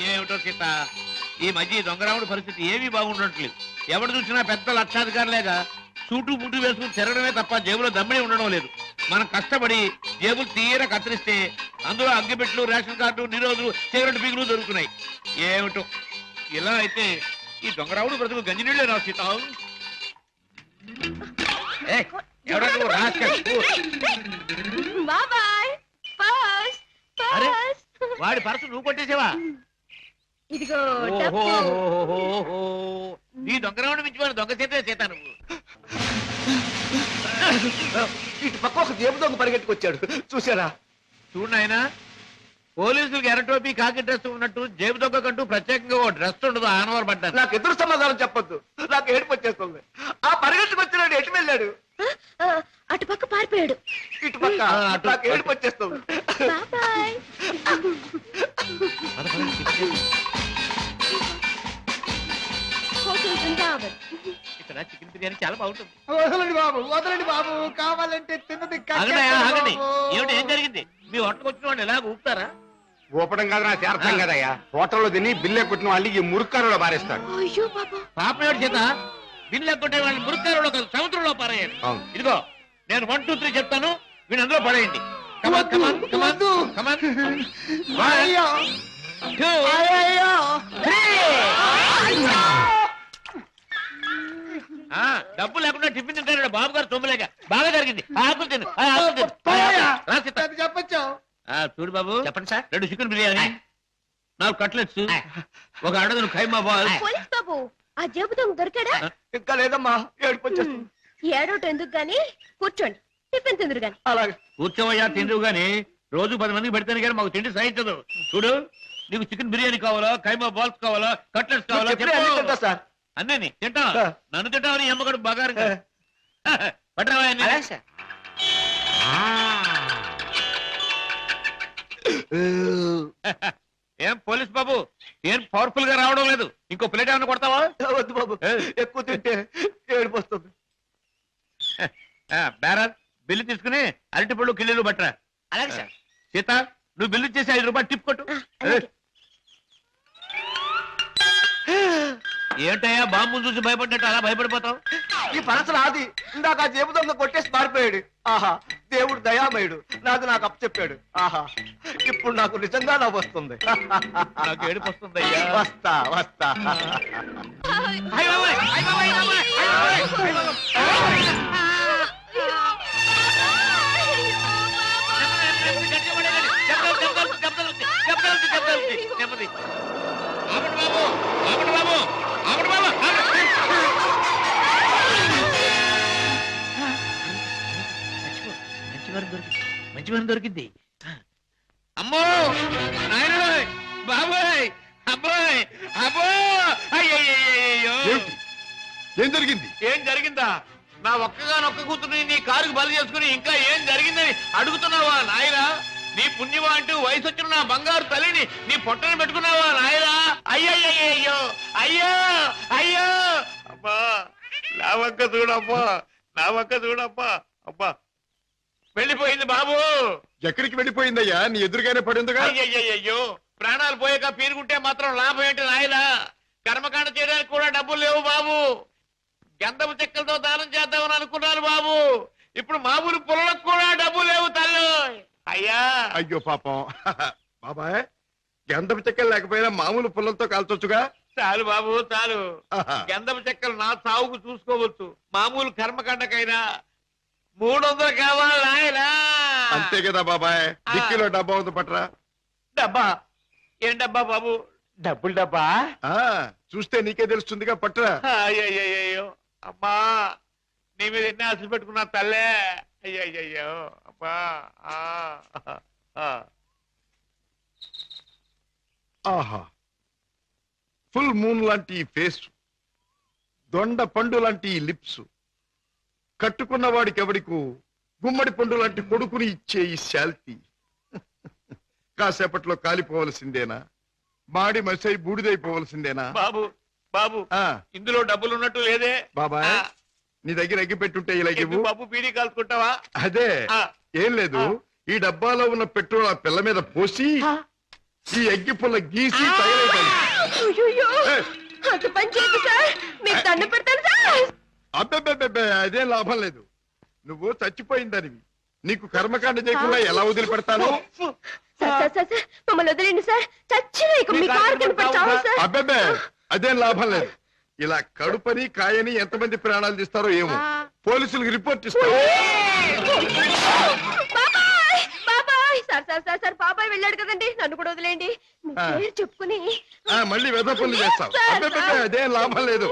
ఏమిటో సీత, ఈ మధ్య దొంగరాముడి పరిస్థితి ఏమీ బాగుండట్లేదు. ఎవడు చూసినా పెద్ద లక్షాధికారులేగా సూటు బుట్టు వేసుకుని తిరగడమే తప్ప జేబులో దమ్మిడి ఉండడం లేదు. మనం కష్టపడి జేబులు తీర కత్తిరిస్తే అందులో అగ్గిపెట్లు, రేషన్ కార్డు, నిరోధులు, సిగరెట్ బిగులు దొరుకుతున్నాయి. ఏమిటో ఇలా అయితే ఈ దొంగరాముడు బ్రతుకు గంజినీళ్ళే రా సీత. ఎవడా నువ్వు అరే, వాడి పరసు నువ్వు కొట్టేసావా? ఇదిగో ఈ దొంగరాముడు మించిపోయిన దొంగ సీత నువ్వు. ఇటు పక్క ఒక జేబు దొంగ పరిగెట్టుకొచ్చాడు, చూసారా? చూడు నాయనా, పోలీసులకు ఎర్రటోపీ కాకి డ్రెస్ ఉన్నట్టు జేబు దొంగకంటూ ప్రత్యేకంగా ఓ డ్రెస్ ఉండదు. ఆనవారు పడ్డాను. నాకు ఎదురు సమాధానం చెప్పొద్దు, నాకు ఏడుపు వచ్చేస్తుంది. ఆ పరిగెట్టుకొచ్చినాడు, ఎటు వెళ్ళాడు? అటు పక్క పారిపోయాడు. ఇటు పక్క నాకు ఏడుపు వచ్చేస్తుంది. బాబాయ్. హోటల్ బృందావన్. బిర్యానీ చాలా బాగుంటుంది. వదలండి బాబు, వదలండి బాబు, కావాలంటే తిన్నది ఆగండి, ఆగండి. ఏమిటి, ఏం జరిగింది? మీ హోటల్కి వచ్చిన వాళ్ళు ఎలాగ ఊపుతారా? ఊపడం కాదు, నాకు అర్థం కదయ్యా. హోటల్లో తిని బిల్లే కొట్టిన వాళ్ళు ఈ మురుక్కారులో పారేస్తాడు. అయ్యో బాబా, పాపం ఏడు చేత బిల్లు ఎక్కొట్టే వాళ్ళని మురుక్కారులో కాదు సముద్రంలో పారేయండి. అవును. ఇదిగో నేను 1 2 3 చెప్తాను, వీళ్ళు అందులో పడేయండి. కమాన్ కమాన్ కమాన్ కమాన్. 1 2 డబ్బు లేకుండా టిఫిన్ తింటాడు బాబు గారు. తొమ్మిలేక బాగా జరిగింది. ఆకులు తిను, ఆకులు తిను. చెప్పచ్చు. చూడు బాబు, చెప్పండి సార్. 2 చికెన్ బిర్యానీ, 4 కట్లెట్స్, 1 అడగను ఖైమా బాల్. పోలీస్ బాబు, ఆ జేబు దొంగ దొరికాడా? ఇంకా లేదమ్మా, ఏడుపొచ్చేస్తుంది. ఏడోటి ఎందుకు గాని, కూర్చోండి, టిఫిన్ తిందురు గాని. అలాగే కూర్చోవయ్యా, తిందువు గాని. రోజు 10 మందికి పెడితేనే కానీ మాకు తిండి సహించదు. చూడు, నీకు చికెన్ బిర్యానీ కావాలా, ఖైమా బాల్స్ కావాలా, కట్లెట్స్ కావాలా? చెప్పు. సార్. అన్నీ తింటా. నన్ను తింటావని అమ్మగడు బాగా పట్టరావా? ఏం పోలీస్ బాబు, ఏం పవర్ఫుల్ గా రావడం లేదు? ఇంకో ప్లేట్ ఏమైనా కొడతావా? వద్దు బాబు, ఎక్కువ తింటే ఏడుపు వస్తుంది. బేరర్, బిల్లు తీసుకుని అరటిపళ్ళు కిల్లీలు పట్టరా. అలాగే సార్. సీత, నువ్వు బిల్లు చేసి 5 రూపాయలు టిప్ కొట్టు. ఏంటయ్యా బాంబుని చూసి భయపడ్డట్టు అలా భయపడిపోతావు? ఈ పరస నాది. ఇందాక ఆ జేబు దొంగ కొట్టేసి పారిపోయాడు. ఆహా, దేవుడు దయామయుడు, నాకు అప్పచెప్పాడు. ఆహా, ఇప్పుడు నాకు నిజంగా నవ్వు వస్తుంది. నాకు ఏడుపు వస్తుందయ్యా. వస్తా వస్తా. మంచి వారం దొరికింది. అమ్మో నాయనోయ్, బాబోయ్, అబ్బోయ్, అబ్బో, అయ్యయ్యో. ఏం జరిగింది? ఏం జరిగిందా? నా ఒక్కగానొక్క కూతుర్ని నీ కారుకు బలి చేసుకుని ఇంకా ఏం జరిగిందని అడుగుతున్నావా నాయనా? నీ పుణ్యమా అంటూ వయసు వచ్చిన నా బంగారు తల్లిని నీ పొట్టని పెట్టుకున్నావా నాయనా? అయ్యయ్యో, అయ్యో అయ్యో. అబ్బా, నా వంక చూడమ్మా, నా వంక చూడమ్మా. అబ్బా, వెళ్ళిపోయింది బాబు. ఎక్కడికి వెళ్ళిపోయిందయ్యా? నీ ఎదురుగానే పడిందిగా. అయ్యయ్యో, ప్రాణాలు పోయాక పీరుకుంటే మాత్రం లాభం ఏంటి నాయనా? కర్మకాండ చేయడానికి కూడా డబ్బులు లేవు బాబు. గంధపు చెక్కలతో దానం చేద్దామని అనుకున్నాను బాబు. ఇప్పుడు మామూలు పొలకు కూడా డబ్బు లేవు తల్లి. అయ్యా, అయ్యో పాపం. బాబాయ్, గంధపు చెక్కలు లేకపోయినా మామూలు పుల్లలతో కాల్చొచ్చుగా. చాలు బాబు, చాలు. ఆహా. గంధపు చెక్కలు నా సాగుకు చూసుకోవచ్చు. మామూలు కర్మకాండకైనా 300 కావాలి నాయనా. అంతే కదా బాబాయ్. డిక్కీలో డబ్బా ఉంది, పట్రా. డబ్బా? ఏం డబ్బా బాబు? డబ్బులు డబ్బా? ఆ, చూస్తే నీకే తెలుస్తుందిగా, పట్రా. అయ్యయ్యో, అమ్మా, నీ మీద ఎన్ని ఆశలు పెట్టుకున్నా తల్లే. అయ్యయ్యో, అమ్మా. ఆహా, ఫుల్ మూన్ లాంటి ఈ ఫేస్, దొండ పండు లాంటి ఈ లిప్స్, కట్టుకున్న వాడికి ఎవడికు గుమ్మడి పండు లాంటి కొడుకుని ఇచ్చే ఈ శాల్తీ కాసేపట్లో కాలిపోవలసిందేనా? మాడి మసై బూడిదైపోవలసిందేనా? బాబు, బాబు, ఆ, ఇందులో డబ్బులు ఉన్నట్టు లేదే. బాబాయ్, నీ దగ్గర ఎగ్గి పెట్టుంటే ఇలా ఇవ్వు. బాబు, బీడీ కాల్చుకుంటావా? అదే, ఆ. ఏం లేదు. ఈ డబ్బాలో ఉన్న పెట్రోల్ ఆ పిల్ల మీద పోసి ఈ ఎగ్గి పుల్ల గీసి తయారైపోయింది. అయ్యయ్యో, అంత పని చేయకు సార్, మీకు దండ పెడతాను సార్. అబ్బే, అదేం లాభం లేదు. నువ్వు చచ్చిపోయిందనివి. నీకు కర్మకాండ చేయకుండా ఎలా వదిలిపెడతాను? సార్, మమ్మల్ని వదిలేండి సార్. చచ్చిన ఇక మీ కారు కనిపెట్టావు సార్. అబ్బే, అదేం లాభం లేదు. ఇలా కడుపని కాయని ఎంతమంది ప్రాణాలు తీస్తారో ఏమో. పోలీసులకు రిపోర్ట్ ఇస్తారు. బాబాయ్, బాబాయ్, సార్ బాబాయ్ వెళ్ళాడు కదండి, నన్ను కూడా వదిలేండి. మీ పేరు చెప్పుకుని మళ్ళీ వెధ పనులు చేస్తావు. అబ్బే, అదేం లాభం లేదు.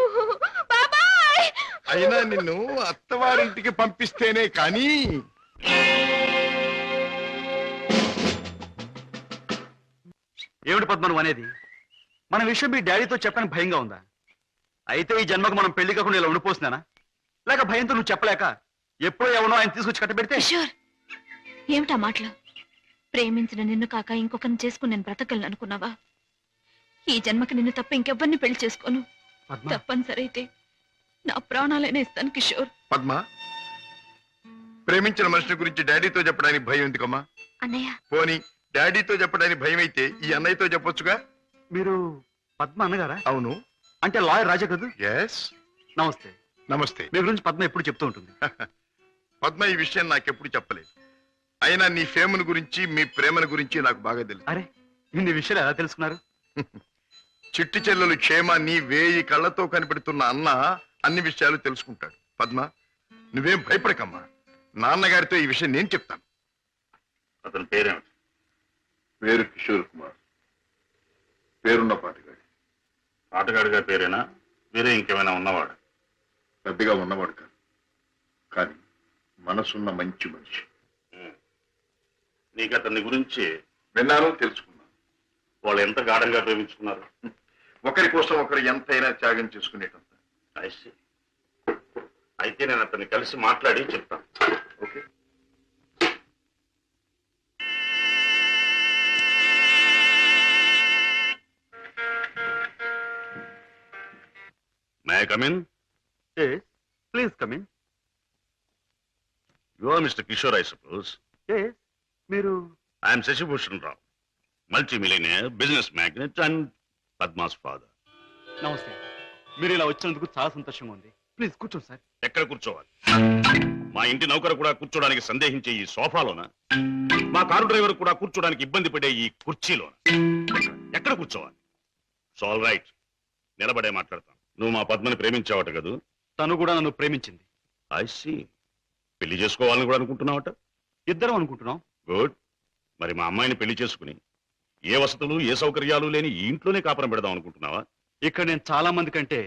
బాబాయ్, అయినా నిన్ను అత్తవారింటికి పంపిస్తేనే కానీ. ఏమిటి పద్మను అనేది? మన విషయం మీ డాడీతో చెప్పని భయంగా ఉందా? అయితే ఈ జన్మకు మనం పెళ్లి కాకుండా ఇలా ఉండిపోతున్నానా? లేక భయంతో నువ్వు చెప్పలేక ఎప్పుడో ఎవనో ఆయన తీసుకొచ్చి కట్టబెడితే? కిషోర్, ఏమిటా మాటలు? ప్రేమించిన నిన్ను కాక ఇంకొకరిని చేసుకుని నేను బ్రతకలను అనుకున్నావా? ఈ జన్మకి నిన్ను తప్ప ఇంకెవ్వరిని పెళ్లి చేసుకోను. తప్పనిసరి అయితే నా ప్రాణాలైనా ఇస్తాను కిషోర్. పద్మ, ప్రేమించిన మనిషిని గురించి డాడీతో చెప్పడానికి భయం ఎందుకమ్మా? అన్నయ్య, పోనీ డాడీతో చెప్పడానికి భయం అయితే ఈ అన్నయ్యతో చెప్పొచ్చుగా. మీరు పద్మ అన్నగారా? అవును. అంటే లాయర్ రాజా కదా? ఎస్. నమస్తే. నమస్తే. మీ గురించి పద్మ ఎప్పుడు చెప్తూ ఉంటుంది. పద్మ ఈ విషయం నాకెప్పుడు చెప్పలేదు. అయినా నీ ఫేమును గురించి, మీ ప్రేమను గురించి నాకు బాగా తెలుసు. అరే, ఇన్ని విషయాలు ఎలా తెలుసుకున్నారు? చిట్టి చెల్లెలు క్షేమాన్ని 1000 కళ్ళతో కనిపెడుతున్న అన్న అన్ని విషయాలు తెలుసుకుంటాడు. పద్మ, నువ్వేం భయపడకమ్మా. నాన్నగారితో ఈ విషయం నేను చెప్తాను. అతని పేరేమిటి? పేరు కిషోర్ కుమార్. పేరున్న పాటగాడి. ఆటగాడిగా పేరేనా? వేరే ఇంకేమైనా ఉన్నవాడు? పెద్దగా ఉన్నవాడు కాదు, కానీ మనసున్న మంచి మనిషి. నీకు అతని గురించి విన్నాను, తెలుసుకున్నాను. వాళ్ళు ఎంత గాఢంగా ప్రేమించుకున్నారు? ఒకరి కోసం ఒకరు ఎంతైనా త్యాగం చేసుకునేటంత. అయితే నేను అతన్ని కలిసి మాట్లాడి చెప్తాను. Okay. May I come in? Please come in. You are mister Kishore, I suppose. మీరు? I'm Shashibhushan Rao, multi millionaire, business magnate and Padma's father. నమస్తే. మీరు ఇలా వచ్చినందుకు చాలా సంతోషంగా ఉంది. ప్లీజ్ కూర్చోండి సార్. ఎక్కడ కూర్చోవాలి? మా ఇంటి నౌకరు కూడా కూర్చోడానికి సందేహించే ఈ సోఫాలోనా? మా కారు డ్రైవర్ కూడా కూర్చోడానికి ఇబ్బంది పడే ఈ కుర్చీలోనా? ఎక్కడ కూర్చోవాలి? ఆల్ రైట్, నిలబడే మాట్లాడతాను. నువ్వు మా పద్మని ప్రేమించావట కదూ? తను కూడా నన్ను ప్రేమించింది. I see. పెళ్లి చేసుకోవాలని కూడా అనుకుంటున్నావట? ఇద్దరం అనుకుంటున్నాం. గుడ్. మరి మా అమ్మాయిని పెళ్లి చేసుకుని ఏ వసతులు, ఏ సౌకర్యాలు లేని ఈ ఇంట్లోనే కాపురం పెడదాం అనుకుంటున్నావా? ఇక్కడ నేను చాలా మంది కంటే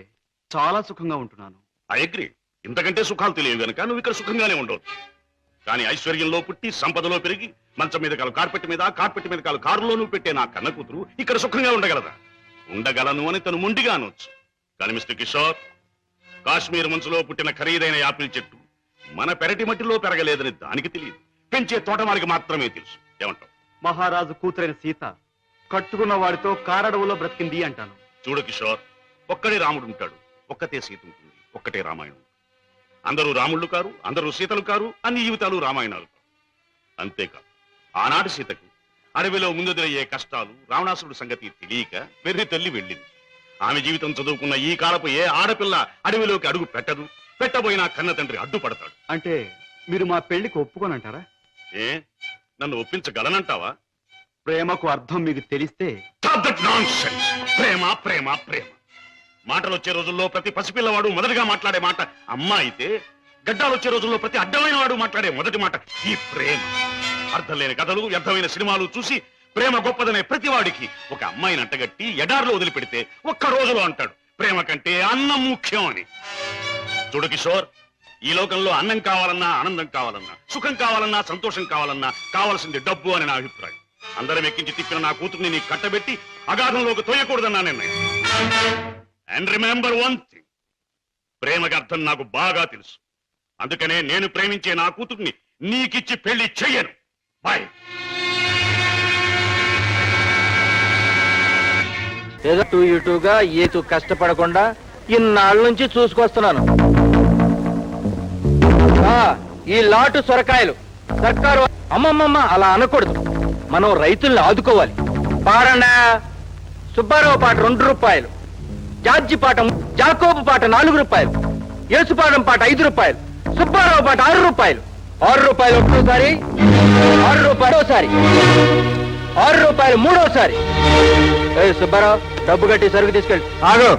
చాలా సుఖంగా ఉంటున్నాను. I agree. ఇంతకంటే సుఖాలు తెలియవు గనక నువ్వు ఇక్కడ సుఖంగానే ఉండవు. కానీ ఐశ్వర్యంలో పుట్టి, సంపదలో పెరిగి, మంచం మీద కాలు కార్పెట్ మీద, కార్పెట్ మీద కాలు కారులోనూ పెట్టే నా కన్న కూతురు ఇక్కడ సుఖంగా ఉండగలదా? ఉండగలను అని తను ముండిగా అనొచ్చు. కానీ మిస్టర్ కిషోర్, కాశ్మీర్ మంచులో పుట్టిన ఖరీదైన యాపిల్ చెట్టు మన పెరటి మట్టిలో పెరగలేదని దానికి తెలియదు. పెంచే తోటమాలికి మాత్రమే తెలుసు. ఏమంటావు? మహారాజు కూతురైన సీత కట్టుకున్న వాడితో కారడవులో బ్రతికింది అంటాను. చూడు కిషోర్, ఒక్కడే రాముడు ఉంటాడు, ఒక్కతే సీత ఉంటుంది, ఒక్కటే రామాయణం. అందరూ రాముళ్ళు కారు, అందరూ సీతలు కారు, అన్ని జీవితాలు రామాయణాలు కారు. అంతేకాదు, ఆనాటి సీతకు అడవిలో ముందెదురయ్యే కష్టాలు, రావణాసురుడు సంగతి తెలియక వెర్రి తల్లి వెళ్ళింది. ఆమె జీవితం చదువుకున్న ఈ కాలపు ఏ ఆడపిల్ల అడవిలోకి అడుగు పెట్టదు. పెట్టబోయినా కన్న తండ్రి అడ్డుపడతాడు. అంటే మీరు మా పెళ్లికి ఒప్పుకోనంటారా? ఏ, నన్ను ఒప్పించగలనంటావా? ప్రేమకు అర్థం మీకు తెలిస్తే. ప్రేమ ప్రేమ ప్రేమ మాటలు వచ్చే రోజుల్లో ప్రతి పసిపిల్లవాడు మొదటిగా మాట్లాడే మాట అమ్మ అయితే, గడ్డాలు వచ్చే రోజుల్లో ప్రతి అడ్డమైన వాడు మాట్లాడే మొదటి మాట ఈ ప్రేమ. అర్థం లేని కథలు, వ్యర్థమైన సినిమాలు చూసి ప్రేమ గొప్పదనే ప్రతివాడికి ఒక అమ్మాయిని అంటగట్టి ఎడార్లో వదిలిపెడితే ఒక్క రోజులో అంటాడు ప్రేమ కంటే అన్నం ముఖ్యం అని. చూడు కిషోర్, ఈ లోకంలో అన్నం కావాలన్నా, ఆనందం కావాలన్నా, సుఖం కావాలన్నా, సంతోషం కావాలన్నా కావాల్సింది డబ్బు అని నా అభిప్రాయం. అందరం ఎక్కించి తిప్పిన నా కూతుర్ని నీ కట్టబెట్టి అగాధంలోకి తోయకూడదన్నా నిర్ణయం. అండ్ రిమెంబర్ వన్ థింగ్, ప్రేమకి అర్థం నాకు బాగా తెలుసు. అందుకనే నేను ప్రేమించే నా కూతుర్ని నీకిచ్చి పెళ్లి చెయ్యను. బాయ్. ఏదో టూ ఇటుగా ఏతు కష్టపడకుండా ఇన్నాళ్ళ నుంచి చూసుకొస్తున్నాను. ఈ లాటు సొరకాయలు సర్కారు అమ్మమ్మమ్మ అలా అనకూడదు. మనం రైతుల్ని ఆదుకోవాలి. పాడండా. సుబ్బారావు పాట 2 రూపాయలు, జార్జి పాట, జాకోబు పాట 4 రూపాయలు, యేసుపాదం పాట 5 రూపాయలు, సుబ్బారావు పాట 6 రూపాయలు. 6 రూపాయలు ఒకటోసారి, 6 రూపాయలు ఒకసారి, 6 రూపాయలు మూడోసారి. సుబ్బారావు, డబ్బు కట్టి సరుకు తీసుకెళ్ళి. ఆగు.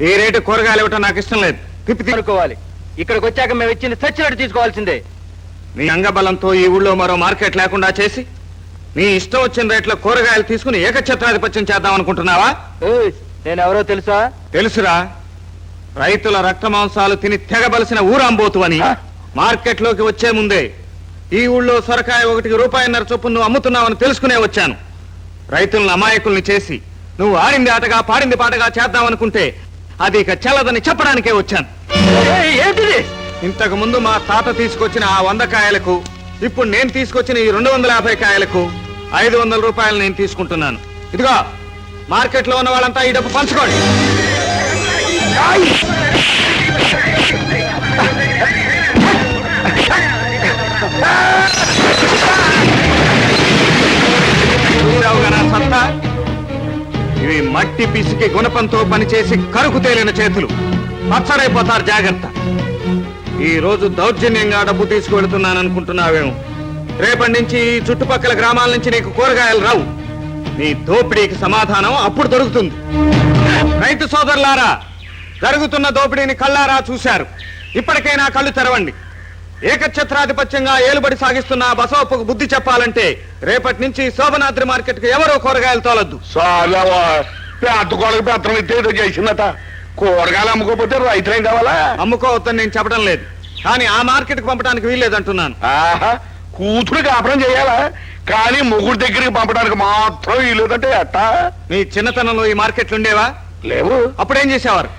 ఈ రేటు కూరగాయలు ఇవ్వటం నాకు ఇష్టం లేదు. అనుకోవాలి. ఇక్కడికి వచ్చాక మేము ఇచ్చింది సచ్చినట్టు తీసుకోవాల్సిందే. నీ అంగబలంతో ఈ ఊళ్ళో మరో మార్కెట్ లేకుండా చేసి నీ ఇష్టం వచ్చిన రేట్లో కూరగాయలు తీసుకుని ఏకఛత్రాధిపత్యం చేద్దాం అనుకుంటున్నావా? నేనెవరో తెలుసా? తెలుసురా. రైతుల రక్త మాంసాలు తిని తెగబలిసిన ఊరాంబోతు అని మార్కెట్ లోకి వచ్చే ముందే ఈ ఊళ్ళో సొరకాయ 1 రూపాయన్నర చొప్పున నువ్వు అమ్ముతున్నావని తెలుసుకునే వచ్చాను. రైతులను అమాయకుల్ని చేసి నువ్వు ఆడింది ఆటగా పాడింది పాటగా చేద్దామనుకుంటే అది ఇక చెల్లదని చెప్పడానికే వచ్చాను. ఏంటిది? ఇంతకు ముందు మా తాత తీసుకొచ్చిన ఆ 100 కాయలకు, ఇప్పుడు నేను తీసుకొచ్చిన ఈ 250 కాయలకు 500 రూపాయలు నేను తీసుకుంటున్నాను. ఇదిగో, మార్కెట్ లో ఉన్న వాళ్ళంతా ఈ డబ్బు పంచుకోండి. చూసావుగా నా సత్తా? ఇవి మట్టి పిసికి గుణపంతో పనిచేసి కరుకు తేలిన చేతులు. పచ్చరైపోతారు, జాగ్రత్త. ఈ రోజు దౌర్జన్యంగా డబ్బు తీసుకువెళుతున్నాననుకుంటున్నావేమో. రేపటి నుంచి ఈ చుట్టుపక్కల గ్రామాల నుంచి నీకు కూరగాయలు రావు. నీ దోపిడీకి సమాధానం అప్పుడు దొరుకుతుంది. రైతు సోదరులారా, జరుగుతున్న దోపిడీని కళ్ళారా చూశారు. ఇప్పటికైనా కళ్ళు తెరవండి. ఏకఛత్రాధిపత్యంగా ఏలుబడి సాగిస్తున్న బసవప్పకు బుద్ధి చెప్పాలంటే రేపటి నుంచి శోభనాద్రి మార్కెట్ కు ఎవరో కూరగాయలు తోలొద్దు. పెద్ద కొడుకు పెత్తనం ఇస్తే ఏదో చేసిందట. కూరగాయలు అమ్ముకోపోతే రైతులేం కావాలా? అమ్ముకోవద్దని నేను చెప్పడం లేదు, కానీ ఆ మార్కెట్ కు పంపడానికి వీల్లేదంటున్నాను. ఆహా, కూతురు కాపురం చేయాలా, కానీ మొగుడు దగ్గరికి పంపడానికి మాత్రం వీలేదంటే ఎట్టా? నీ చిన్నతనంలో ఈ మార్కెట్లు ఉండేవా? లేవు. అప్పుడేం చేసేవారు?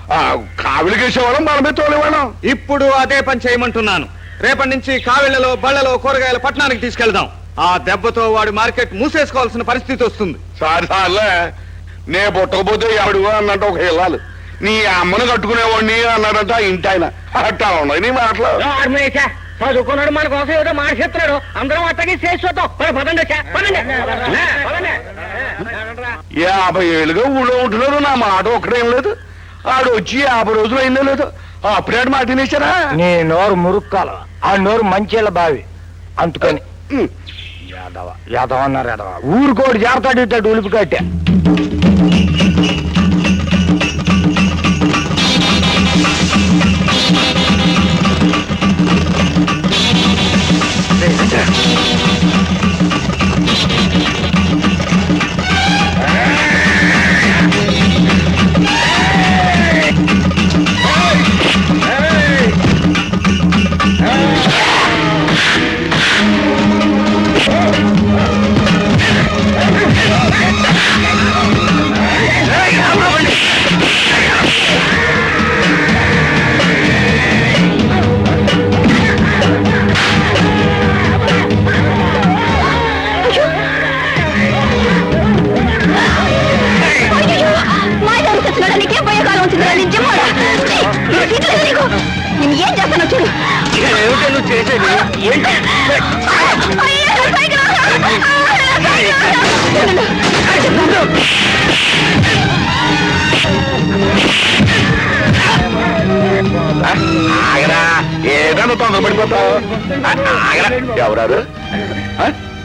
కావిలికేసేవాళ్ళం, మనమే తోలేవాళ్ళం. ఇప్పుడు అదే పని చేయమంటున్నాను. రేపటి నుంచి కావిళ్లలో బళ్లలో కూరగాయల పట్టణానికి తీసుకెళ్దాం. ఆ దెబ్బతో వాడు మార్కెట్ మూసేసుకోవాల్సిన పరిస్థితి వస్తుంది. సార్లే, నే పుట్టకపోతే ఎవడు అన్నట్టు ఒక ఇల్లాలు, నీ అమ్మను కట్టుకునేవాడిని అన్నాడంట ఇంటి ఆయన. అట్టా ఉన్నాయి నీ మాటలు. చదువుకున్నాడు, మన కోసం ఏదో మాట్లాడుతున్నాడు. అందరం అట్టకి చేసి చూద్దాం. పదండి 50 ఏళ్ళుగా ఊళ్ళో ఉంటున్నారు, నా మాట ఒక్కడేం లేదు. ఆడు వచ్చి 50 రోజులు అయిందో లేదు, అప్పుడే మాట తినేశారా? నీ నోరు మురుక్కాల, ఆ నోరు మంచిల బావి అందుకని. యాదవ అన్నారు, యాదవ ఊరుకోడు జాగ్రత్త ఇట్టాడు ఉలిపి కట్టే. ఏం చేస్తాను చూడు. నువ్వు చేసేది ఆగరా, ఏదన్నా తొందరపడిపోతావు. ఆగరా, ఎవరారు?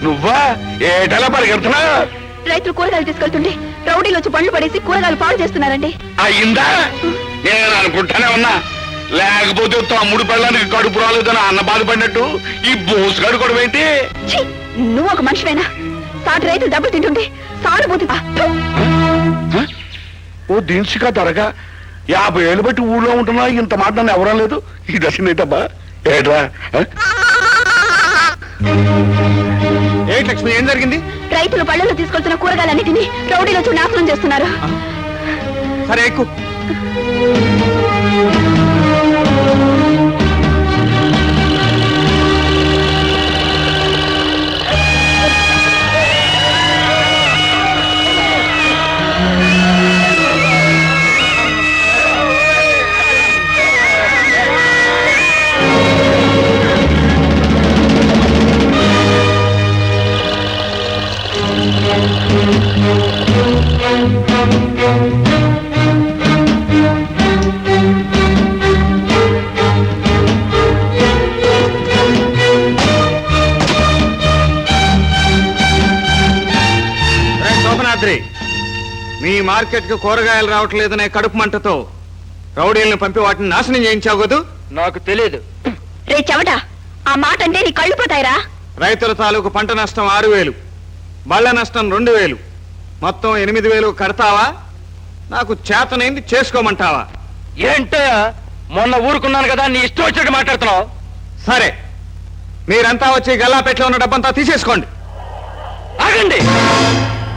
నువ్వా? ఏటలా పరిగెడుతున్నా? రైతులు కూరగాయలు తీసుకెళ్తుంటే రౌడీలు వచ్చి బండ్లు పడేసి కూరగాయలు పాడు చేస్తున్నారండి. అయిందా? నేను అనుకుంటానే ఉన్నా, లేకపోతే తమ్ముడు పెళ్ళానికి కడుపు రాలేదని అన్న బాధపడినట్టు ఈ బోసు కడుకోవడం ఏంటి? నువ్వు ఒక మనిషివేనా? సాటి రైతులు డబ్బులు తింటుంటే సానుభూతి. ఓ దిన్సికా త్వరగా 50 ఏళ్ళు బట్టి ఊళ్ళో ఉంటున్నా, ఇంత మాట నన్ను ఎవరా లేదు. ఈ దశనైతబ్బా ఏట్రా? ఏంటి లక్ష్మి, ఏం జరిగింది? రైతులు పళ్ళలో తీసుకొస్తున్న కూరగాయలన్నిటినీ రౌడీలు వచ్చి నాశనం చేస్తున్నారు. సరే ఎక్కు. మీ మార్కెట్ కు కూరగాయలు రావట్లేదనే కడుపు మంటతో రౌడీలను పంపి వాటిని నాశనం చేయించావు కదూ? నాకు తెలియదు. రే చెవట, ఆ మాట అంటే నీ కళ్ళు పోతాయిరా. రైతుల తాలూకు పంట నష్టం 6000, బళ్ళ నష్టం 2000, మొత్తం 8000 కడతావా? నాకు చేతనైంది చేసుకోమంటావా? ఏంటో మొన్న ఊరుకున్నాను కదా, నీ ఇష్టం వచ్చినట్టు మాట్లాడుతున్నావు. సరే, మీరంతా వచ్చి గల్లాపెట్లో ఉన్న డబ్బంతా తీసేసుకోండి. ఆగండి,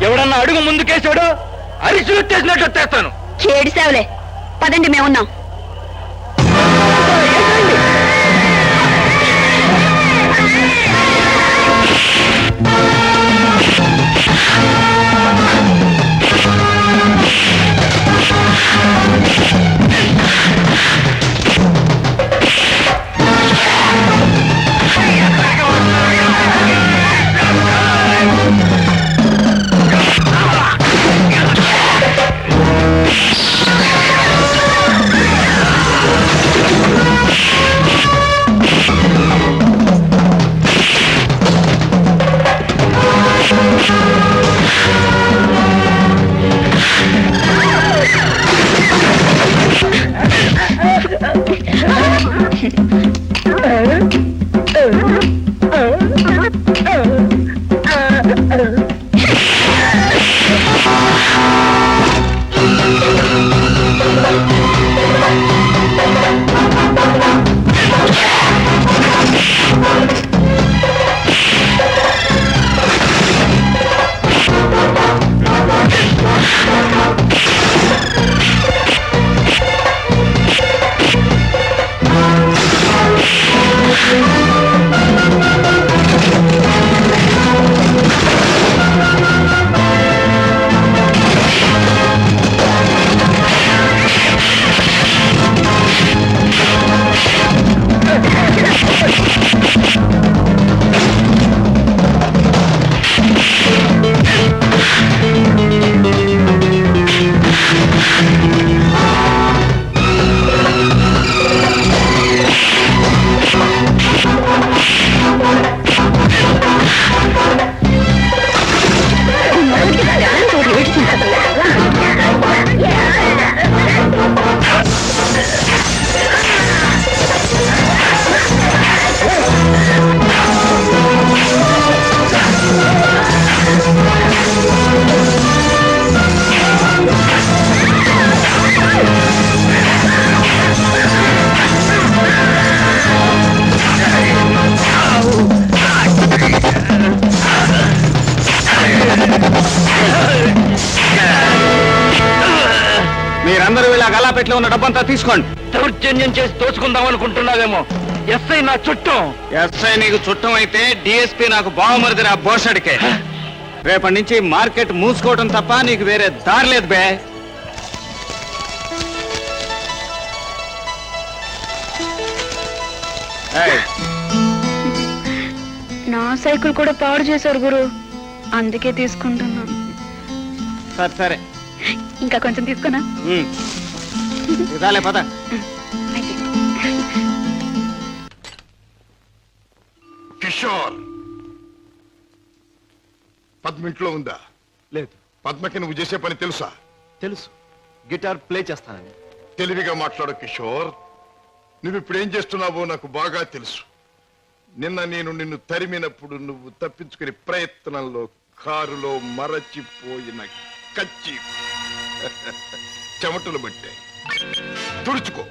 ఎవడన్నా అడుగు ముందుకేసాడు అరిచులు తెచ్చినట్టు వచ్చేస్తాను. ఏడిసావులే, పదండి మేమున్నాం. మీరందరూ ఇలా గల్లాపెట్లో ఉన్న డబ్బంతా తీసుకోండి. దౌర్జన్యం చేసి దోచుకుందాం అనుకుంటున్నావేమో. ఎస్ఐ నా చుట్టం. ఎస్ఐ నీకు చుట్టం అయితే డిఎస్పీ నాకు బావమరిదిరా బోషడికే. రేపటి నుంచి మార్కెట్ మూసుకోవటం తప్ప నీకు వేరే దారి లేదు బే. ఏయ్, నా సైకిల్ కూడా పాడు చేశారు గురు, అందుకే తీసుకుంటున్నాను. సరే సరే ఇంకా కొంచెం తీసుకున్నా. ఇదాలే పద. కిషోర్, పద్మ ఇంట్లో ఉందా? లేదు. పద్మకి నువ్వు చేసే పని తెలుసా? తెలుసు, గిటార్ ప్లే చేస్తానని. తెలివిగా మాట్లాడు కిషోర్. నువ్వు ఇప్పుడు ఏం చేస్తున్నావో నాకు బాగా తెలుసు. నిన్న నేను నిన్ను తరిమినప్పుడు నువ్వు తప్పించుకునే ప్రయత్నంలో కారులో మరచిపోయిన కచ్చి చెమటలు పట్టాయి. తుడుచుకో.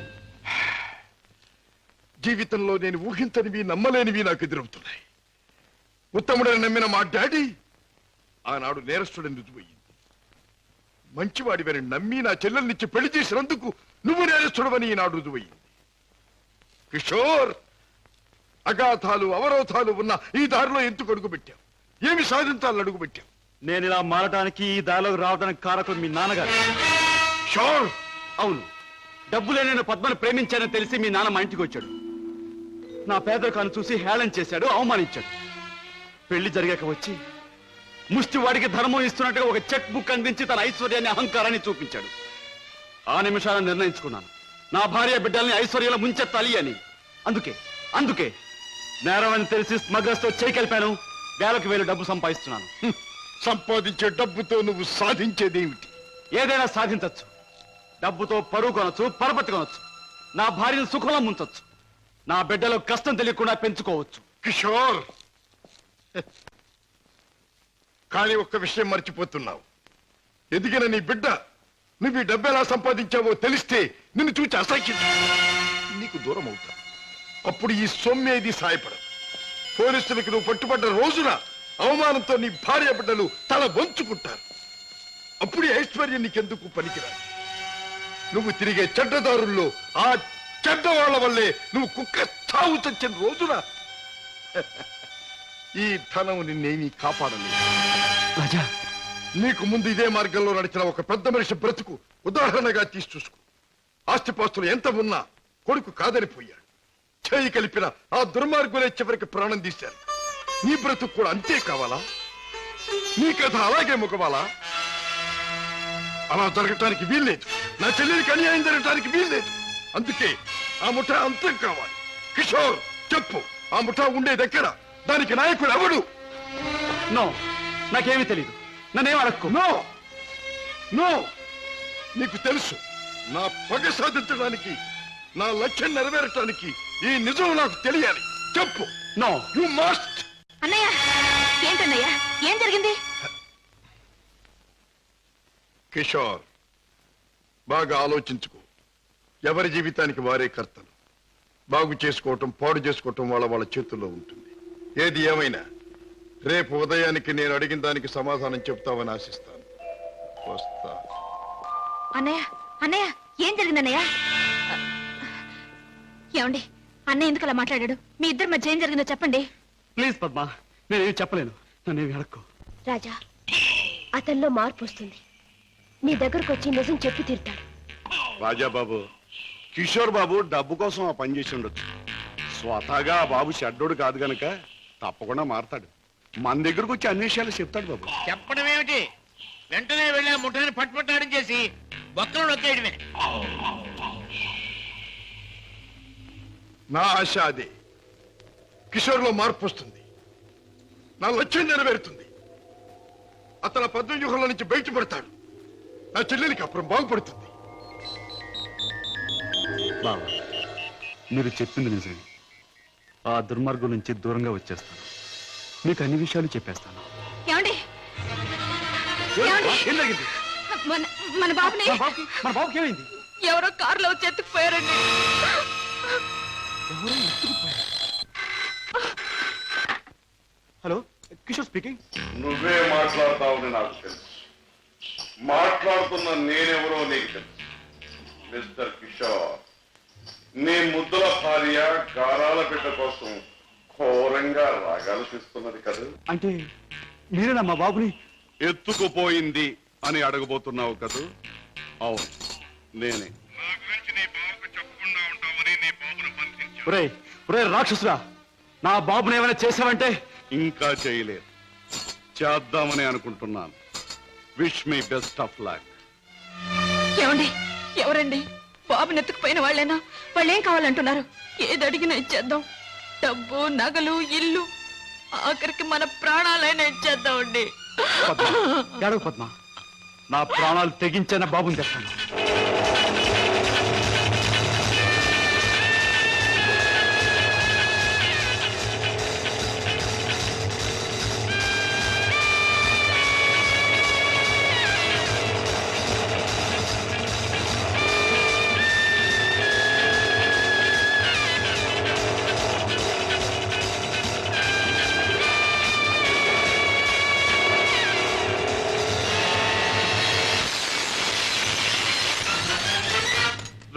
జీవితంలో నేను ఊహించనివి నమ్మలేనివి నాకు ఎదురవుతున్నాయి. ఉత్తముడని నమ్మిన మా డాడీ ఆనాడు నేరస్తుడని రుజువయ్యింది. మంచివాడివని నమ్మి నా చెల్లెల్నిచ్చి పెళ్లి చేసినందుకు నువ్వు నేరస్తుడవని ఈనాడు రుజువయ్యింది. కిషోర్, అగాధాలు అవరోధాలు ఉన్న ఈ దారిలో ఎందుకు అడుగు పెట్టావు? ఏమి సాధించాలని అడుగు పెట్టావు? నేను ఇలా మారడానికి, ఈ దారిలోకి రావడానికి కారకులు మీ నాన్నగారు. కిషోర్, అవును, డబ్బులే నేను పద్మను ప్రేమించానని తెలిసి మీ నాన్న మా ఇంటికి వచ్చాడు. నా పేదరికాన్ని చూసి హేళన చేశాడు, అవమానించాడు. పెళ్లి జరిగాక వచ్చి ముష్టి వాడికి ధర్మం ఇస్తున్నట్టుగా ఒక చెక్ బుక్ అందించి తన ఐశ్వర్యాన్ని, అహంకారాన్ని చూపించాడు. ఆ నిమిషాలను నిర్ణయించుకున్నాను, నా భార్య బిడ్డల్ని ఐశ్వర్యంలో ముంచెత్తాలి అని. అందుకే నేరం అని తెలిసి స్మగ్లర్స్ తో చేయి కలిపాను. వేలకు వేలు డబ్బు సంపాదిస్తున్నాను. సంపాదించే డబ్బుతో నువ్వు సాధించేదేమిటి? ఏదైనా సాధించచ్చు. డబ్బుతో పరువు కొనొచ్చు, పరపతి కొనొచ్చు, నా భార్యను సుఖంలో ముంచొచ్చు, నా బిడ్డలో కష్టం తెలియకుండా పెంచుకోవచ్చు. కిషోర్, కానీ ఒక్క విషయం మర్చిపోతున్నావు. ఎదిగిన నీ బిడ్డ నువ్వు ఈ డబ్బు ఎలా సంపాదించావో తెలిస్తే నిన్ను చూచి అసహ్యం నీకు దూరం అవుతా. అప్పుడు ఈ సొమ్మేది సాయపడదు. పోలీసులకు నువ్వు పట్టుబడ్డ రోజున అవమానంతో నీ భార్య బిడ్డలు తల వంచుకుంటారు. అప్పుడు ఈ ఐశ్వర్యం నీకెందుకు పనికిరాదు. నువ్వు తిరిగే చెడ్డదారుల్లో ఆ చెడ్డవాళ్ల వల్లే నువ్వు కుక్క చావు చచ్చిన రోజున ఈ ధనం నిన్నేమీ కాపాడలేదు. రాజా, నీకు ముందు ఇదే మార్గంలో నడిచిన ఒక పెద్ద మనిషి బ్రతుకు ఉదాహరణగా తీసి చూసుకో. ఆస్తిపాస్తులు ఎంత ఉన్నా కొడుకు కాదని పోయాడు. చేయి కలిపిన ఆ దుర్మార్గులే చివరికి ప్రాణం తీశారు. నీ బ్రతుకు కూడా అంతే కావాలా? నీ కథ అలాగే ముగవాలా? అలా జరగటానికి వీల్లేదు. నా చెల్లెలికి అన్యాయం జరగటానికి వీల్లేదు. అందుకే ఆ ముఠా అంతం కావాలి. కిషోర్, చెప్పు, ఆ ముఠా ఉండేదెక్కడ? దానికి నాయకుడు ఎవడు? నో, నాకేమీ తెలీదు. నన్నేం అడక్కు. నో నో, నీకు తెలుసు. నా పగ సాధించడానికి, నా లక్ష్యం నెరవేరటానికి ఈ నిజం నాకు తెలియాలి. చెప్పు. No, you must. అన్నయ్య, ఏంటన్నయ్య, ఏం జరిగింది? కిషోర్, బాగా ఆలోచించుకో. ఎవరి జీవితానికి వారే కర్తలు. బాగు చేసుకోవటం, పాడు చేసుకోవటం వాళ్ళ చేతుల్లో ఉంటుంది. ఏది ఏమైనా రేపు ఉదయానికి నేను అడిగిన దానికి సమాధానం చెప్తావని ఆశిస్తాను. వస్తా. అన్నయ్య, ఏం జరిగిందన్నయ్య? ఏమండి, అన్నయ్య ఎందుకు అలా మాట్లాడాడు? మీ ఇద్దరి మధ్య ఏం జరిగిందో చెప్పండి. ప్లీజ్ పద్మ, నేనేం చెప్పలేను. నన్నేమి అడక్కు. రాజా, అతనిలో మార్పు వస్తుంది. నీ దగ్గరకు వచ్చి నిజం చెప్పి తీరుతాడు. రాజాబాబు, కిషోర్ బాబు డబ్బు కోసం ఆ పని చేసి ఉండొచ్చు. స్వతహాగా ఆ బాబు షడ్డోడు కాదు గనక తప్పకుండా మారతాడు. మన దగ్గరకు వచ్చి అన్ని విషయాలు చెప్తాడు బాబు. చెప్పడం ఏమిటి? వెంటనే వెళ్ళి ఆ ముఠాన్ని పట్టుపట్టాడని చేసి బొక్కలు నొక్కేయడమే. నా ఆశ అదే. కిషోర్లో మార్పు వస్తుంది. నా లక్ష్యం నెరవేరుతుంది. అతను పద్మవ్యూహంలో నుంచి బయటపడతాడు. నా చెల్లెలికి అప్పుడు బాగుపడుతుంది. బాబు, మీరు చెప్పింది నిజమే. ఆ దుర్మార్గం నుంచి దూరంగా వచ్చేస్తాను. మీకు అన్ని విషయాలు చెప్పేస్తాను. ఏమండి, ఏం జరిగింది? మన బాబుని మన బాబుకి ఏమైంది? ఎవరో కారులో వచ్చి ఎత్తుకుపోయారండి. Hello, Kishore speaking. నువ్వే మాట్లాడతావని నాకు తెలుసు. మాట్లాడుతున్న నేనెవరో నీకు తెలుసు. మిస్టర్ కిషోర్, నీ ముద్దుల భార్య గారాల బిడ్డ కోసం ఘోరంగా రాగాలు తీస్తున్నది కదా. అంటే మీరేనా మా బాబుని? ఎత్తుకుపోయింది అని అడగబోతున్నావు కదూ? అవును, నేనే. ఒరే రాక్షసురా, నా బాబుని ఏమైనా చేసావంటే? ఇంకా చేయలేదు, చేద్దామని అనుకుంటున్నాను. Wish me best of luck. ఏమండి, ఎవరండి? బాబుని ఎత్తుకుపోయిన వాళ్ళేనా? వాళ్ళేం కావాలంటున్నారు? ఏది అడిగినా ఇచ్చేద్దాం. డబ్బు, నగలు, ఇల్లు, ఆఖరికి మన ప్రాణాలైనా ఇచ్చేద్దామండి. అడగ పద్మ, నా ప్రాణాలు తెగించిన బాబుని తెస్తాను.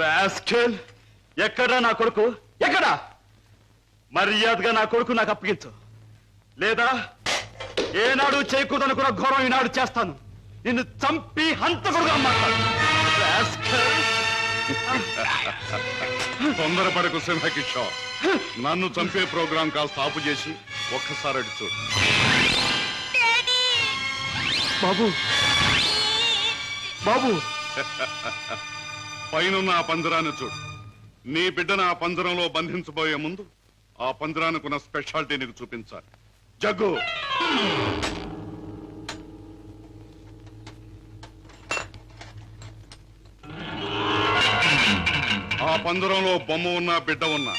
రాస్కెల్, ఎక్కడా నా కొడుకు? ఎక్కడా? మర్యాదగా నా కొడుకు నాకు అప్పగించు, లేదా ఏనాడు చేయకూడదనుకున్న ఘోరం ఈనాడు చేస్తాను. నిన్ను చంపి హంతకుడుగా మాట్లాడు. తొందరపడకు సింహకిషోర్. నన్ను చంపే ప్రోగ్రాం కాస్త ఆపు చేసి ఒక్కసారి అడి చూడు. బాబు, బాబు, పైనున్న ఆ పంజరాన్ని చూడు. నీ బిడ్డను ఆ పంజరంలో బంధించబోయే ముందు ఆ పంజరానికున్న స్పెషాలిటీ నీకు చూపించాలి. జగ్గు, ఆ పంజరంలో బొమ్మ ఉన్నా బిడ్డ ఉన్నా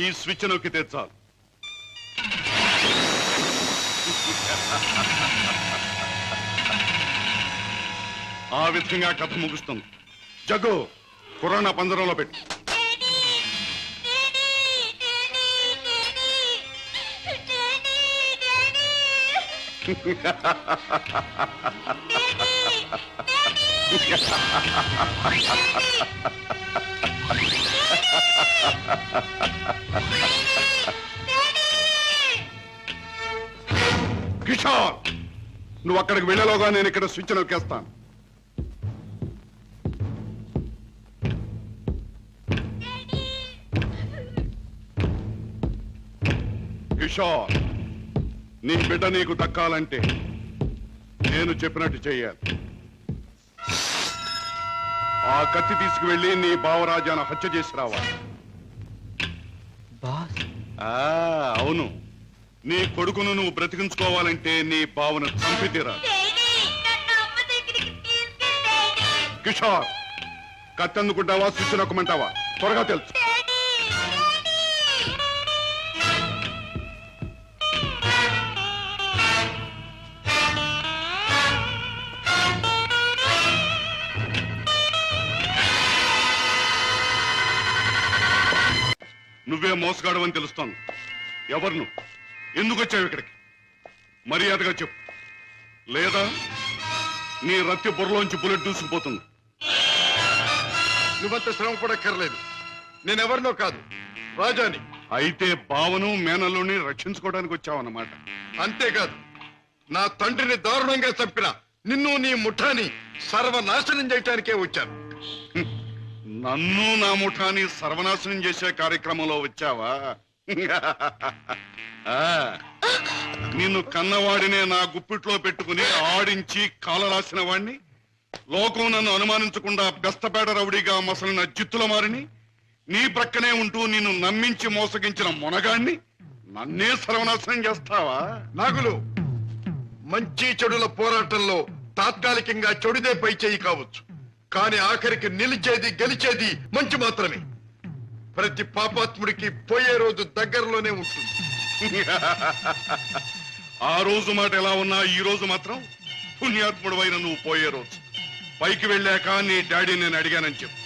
ఈ స్విచ్ నొక్కితే చాలు. ఆ విధంగా కథ ముగుస్తుంది. జగ్గు, కుర్రాన్న పంజరంలో పెట్టు. కిషోర్, నువ్వు అక్కడికి వెళ్ళలోగా నేను ఇక్కడ స్విచ్ నొక్కేస్తాను. కిషోర్, నీ బిడ్డ నీకు దక్కాలంటే నేను చెప్పినట్టు చెయ్యాలి. ఆ కత్తి తీసుకువెళ్ళి నీ బావరాజాను హత్య చేసి రావాలి. అవును, నీ కొడుకును నువ్వు బ్రతికించుకోవాలంటే నీ బావను చంపి తీరాలి. కిషోర్, కత్తి అందుకుంటావా, స్విచ్ నొక్కమంటావా? త్వరగా తెలుసు. నువ్వే మోసగాడవని తెలుస్తోంది. ఎవరు నువ్వు? ఎందుకు వచ్చావు ఇక్కడికి? మర్యాదగా చెప్పు, లేదా నీ రక్తి బుర్రలోంచి బుల్లెట్ దూసుకుపోతుంది. నువ్వంత శ్రమ పడక్కర్లేదు. నేనెవరినో కాదు, రాజాని. అయితే బావను మేనల్లుని రక్షించుకోవడానికి వచ్చావన్నమాట. అంతేకాదు, నా తండ్రిని దారుణంగా చంపిన నిన్ను నీ ముఠాని సర్వనాశనం చేయటానికే వచ్చాను. నన్ను నా ముఠాని సర్వనాశనం చేసే కార్యక్రమంలో వచ్చావా? నిన్ను కన్నవాడినే నా గుప్పిట్లో పెట్టుకుని ఆడించి కాలరాసిన వాణ్ణి, లోకం నన్ను అనుమానించకుండా బెస్తపేట రౌడీగా మసలిన జిత్తుల మారిని, నీ ప్రక్కనే ఉంటూ నిన్ను నమ్మించి మోసగించిన మొనగాణ్ణి నన్నే సర్వనాశనం చేస్తావా? నాగులు, మంచి చెడుల పోరాటంలో తాత్కాలికంగా చెడుదే పై చేయి కావచ్చు, కానీ ఆఖరికి నిలిచేది గెలిచేది మంచి మాత్రమే. ప్రతి పాపాత్ముడికి పోయే రోజు దగ్గరలోనే ఉంటుంది. ఆ రోజు మాట ఎలా ఉన్నా ఈ రోజు మాత్రం పుణ్యాత్ముడు అయిన నువ్వు పోయే రోజు. పైకి వెళ్ళాక నీ డాడీ నేను అడిగానని చెప్పు.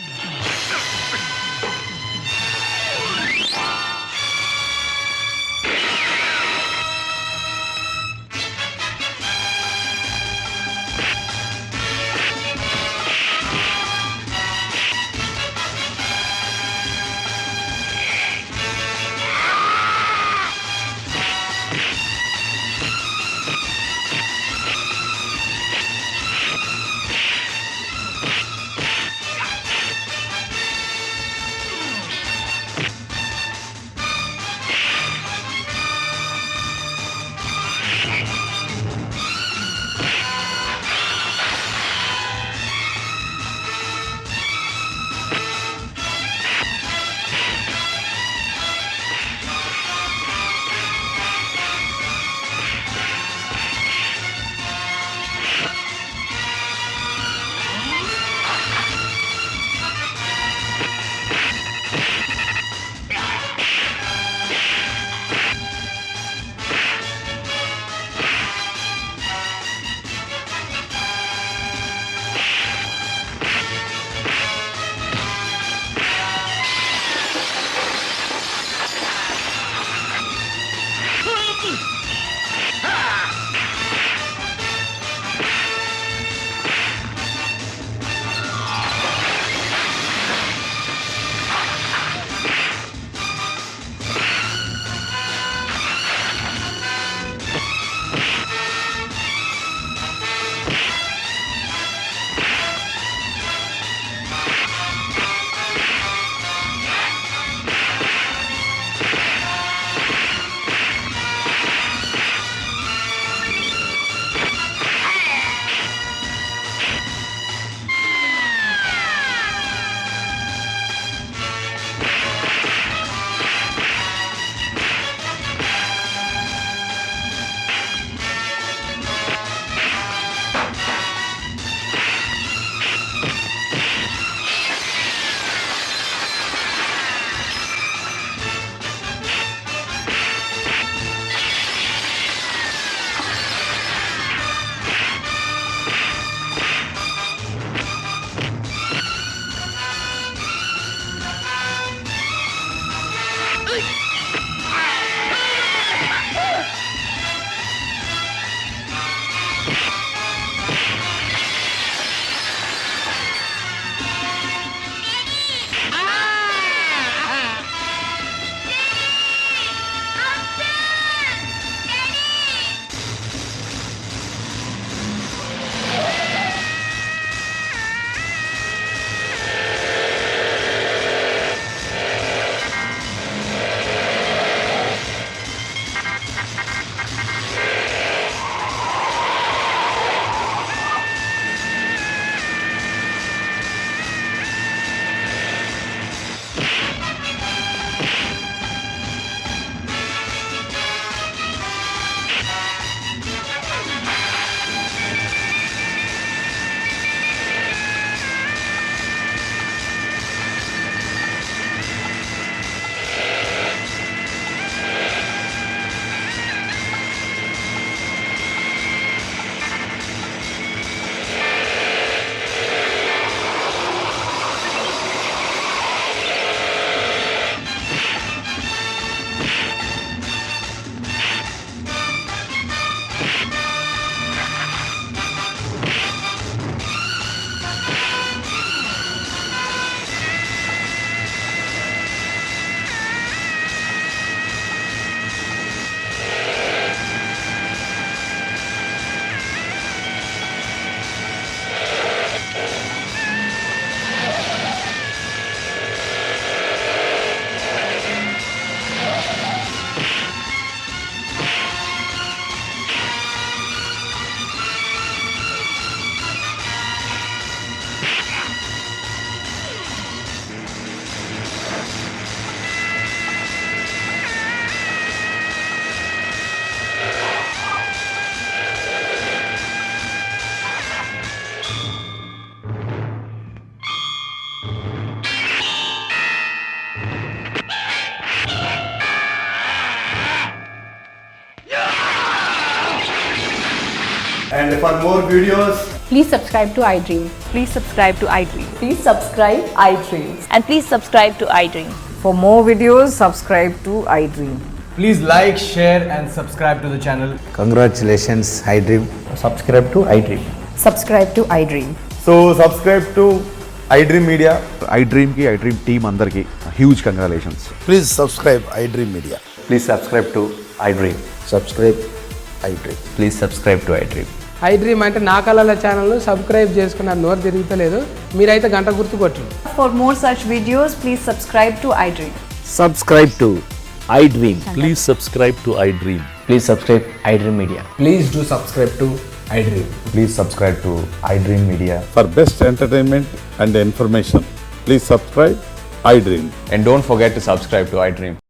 For more videos, Please subscribe to iDream. Please subscribe to iDream. Please subscribe iDream. And please subscribe to iDream. For more videos, subscribe to iDream. please like, share, and subscribe to the channel. Congratulations iDream. Subscribe to iDream. Subscribe to iDream. So subscribe to iDream Media. iDream కి iDream team అందరికి huge congratulations. Please subscribe iDream media. Please subscribe to iDream. Subscribe iDream. Please subscribe to iDream. iDream అంటే నా కళల channel subscribe చేసుకున్న నోరు తిరుగుతలేదు. మీరైతే గంట గుర్తు కొట్టండి. For more such videos, please subscribe to iDream. Subscribe to iDream. Please subscribe to iDream. Please subscribe iDream Media. Please do subscribe to iDream. Please subscribe to iDream Media. For best entertainment and information please subscribe iDream. And don't forget to subscribe to iDream.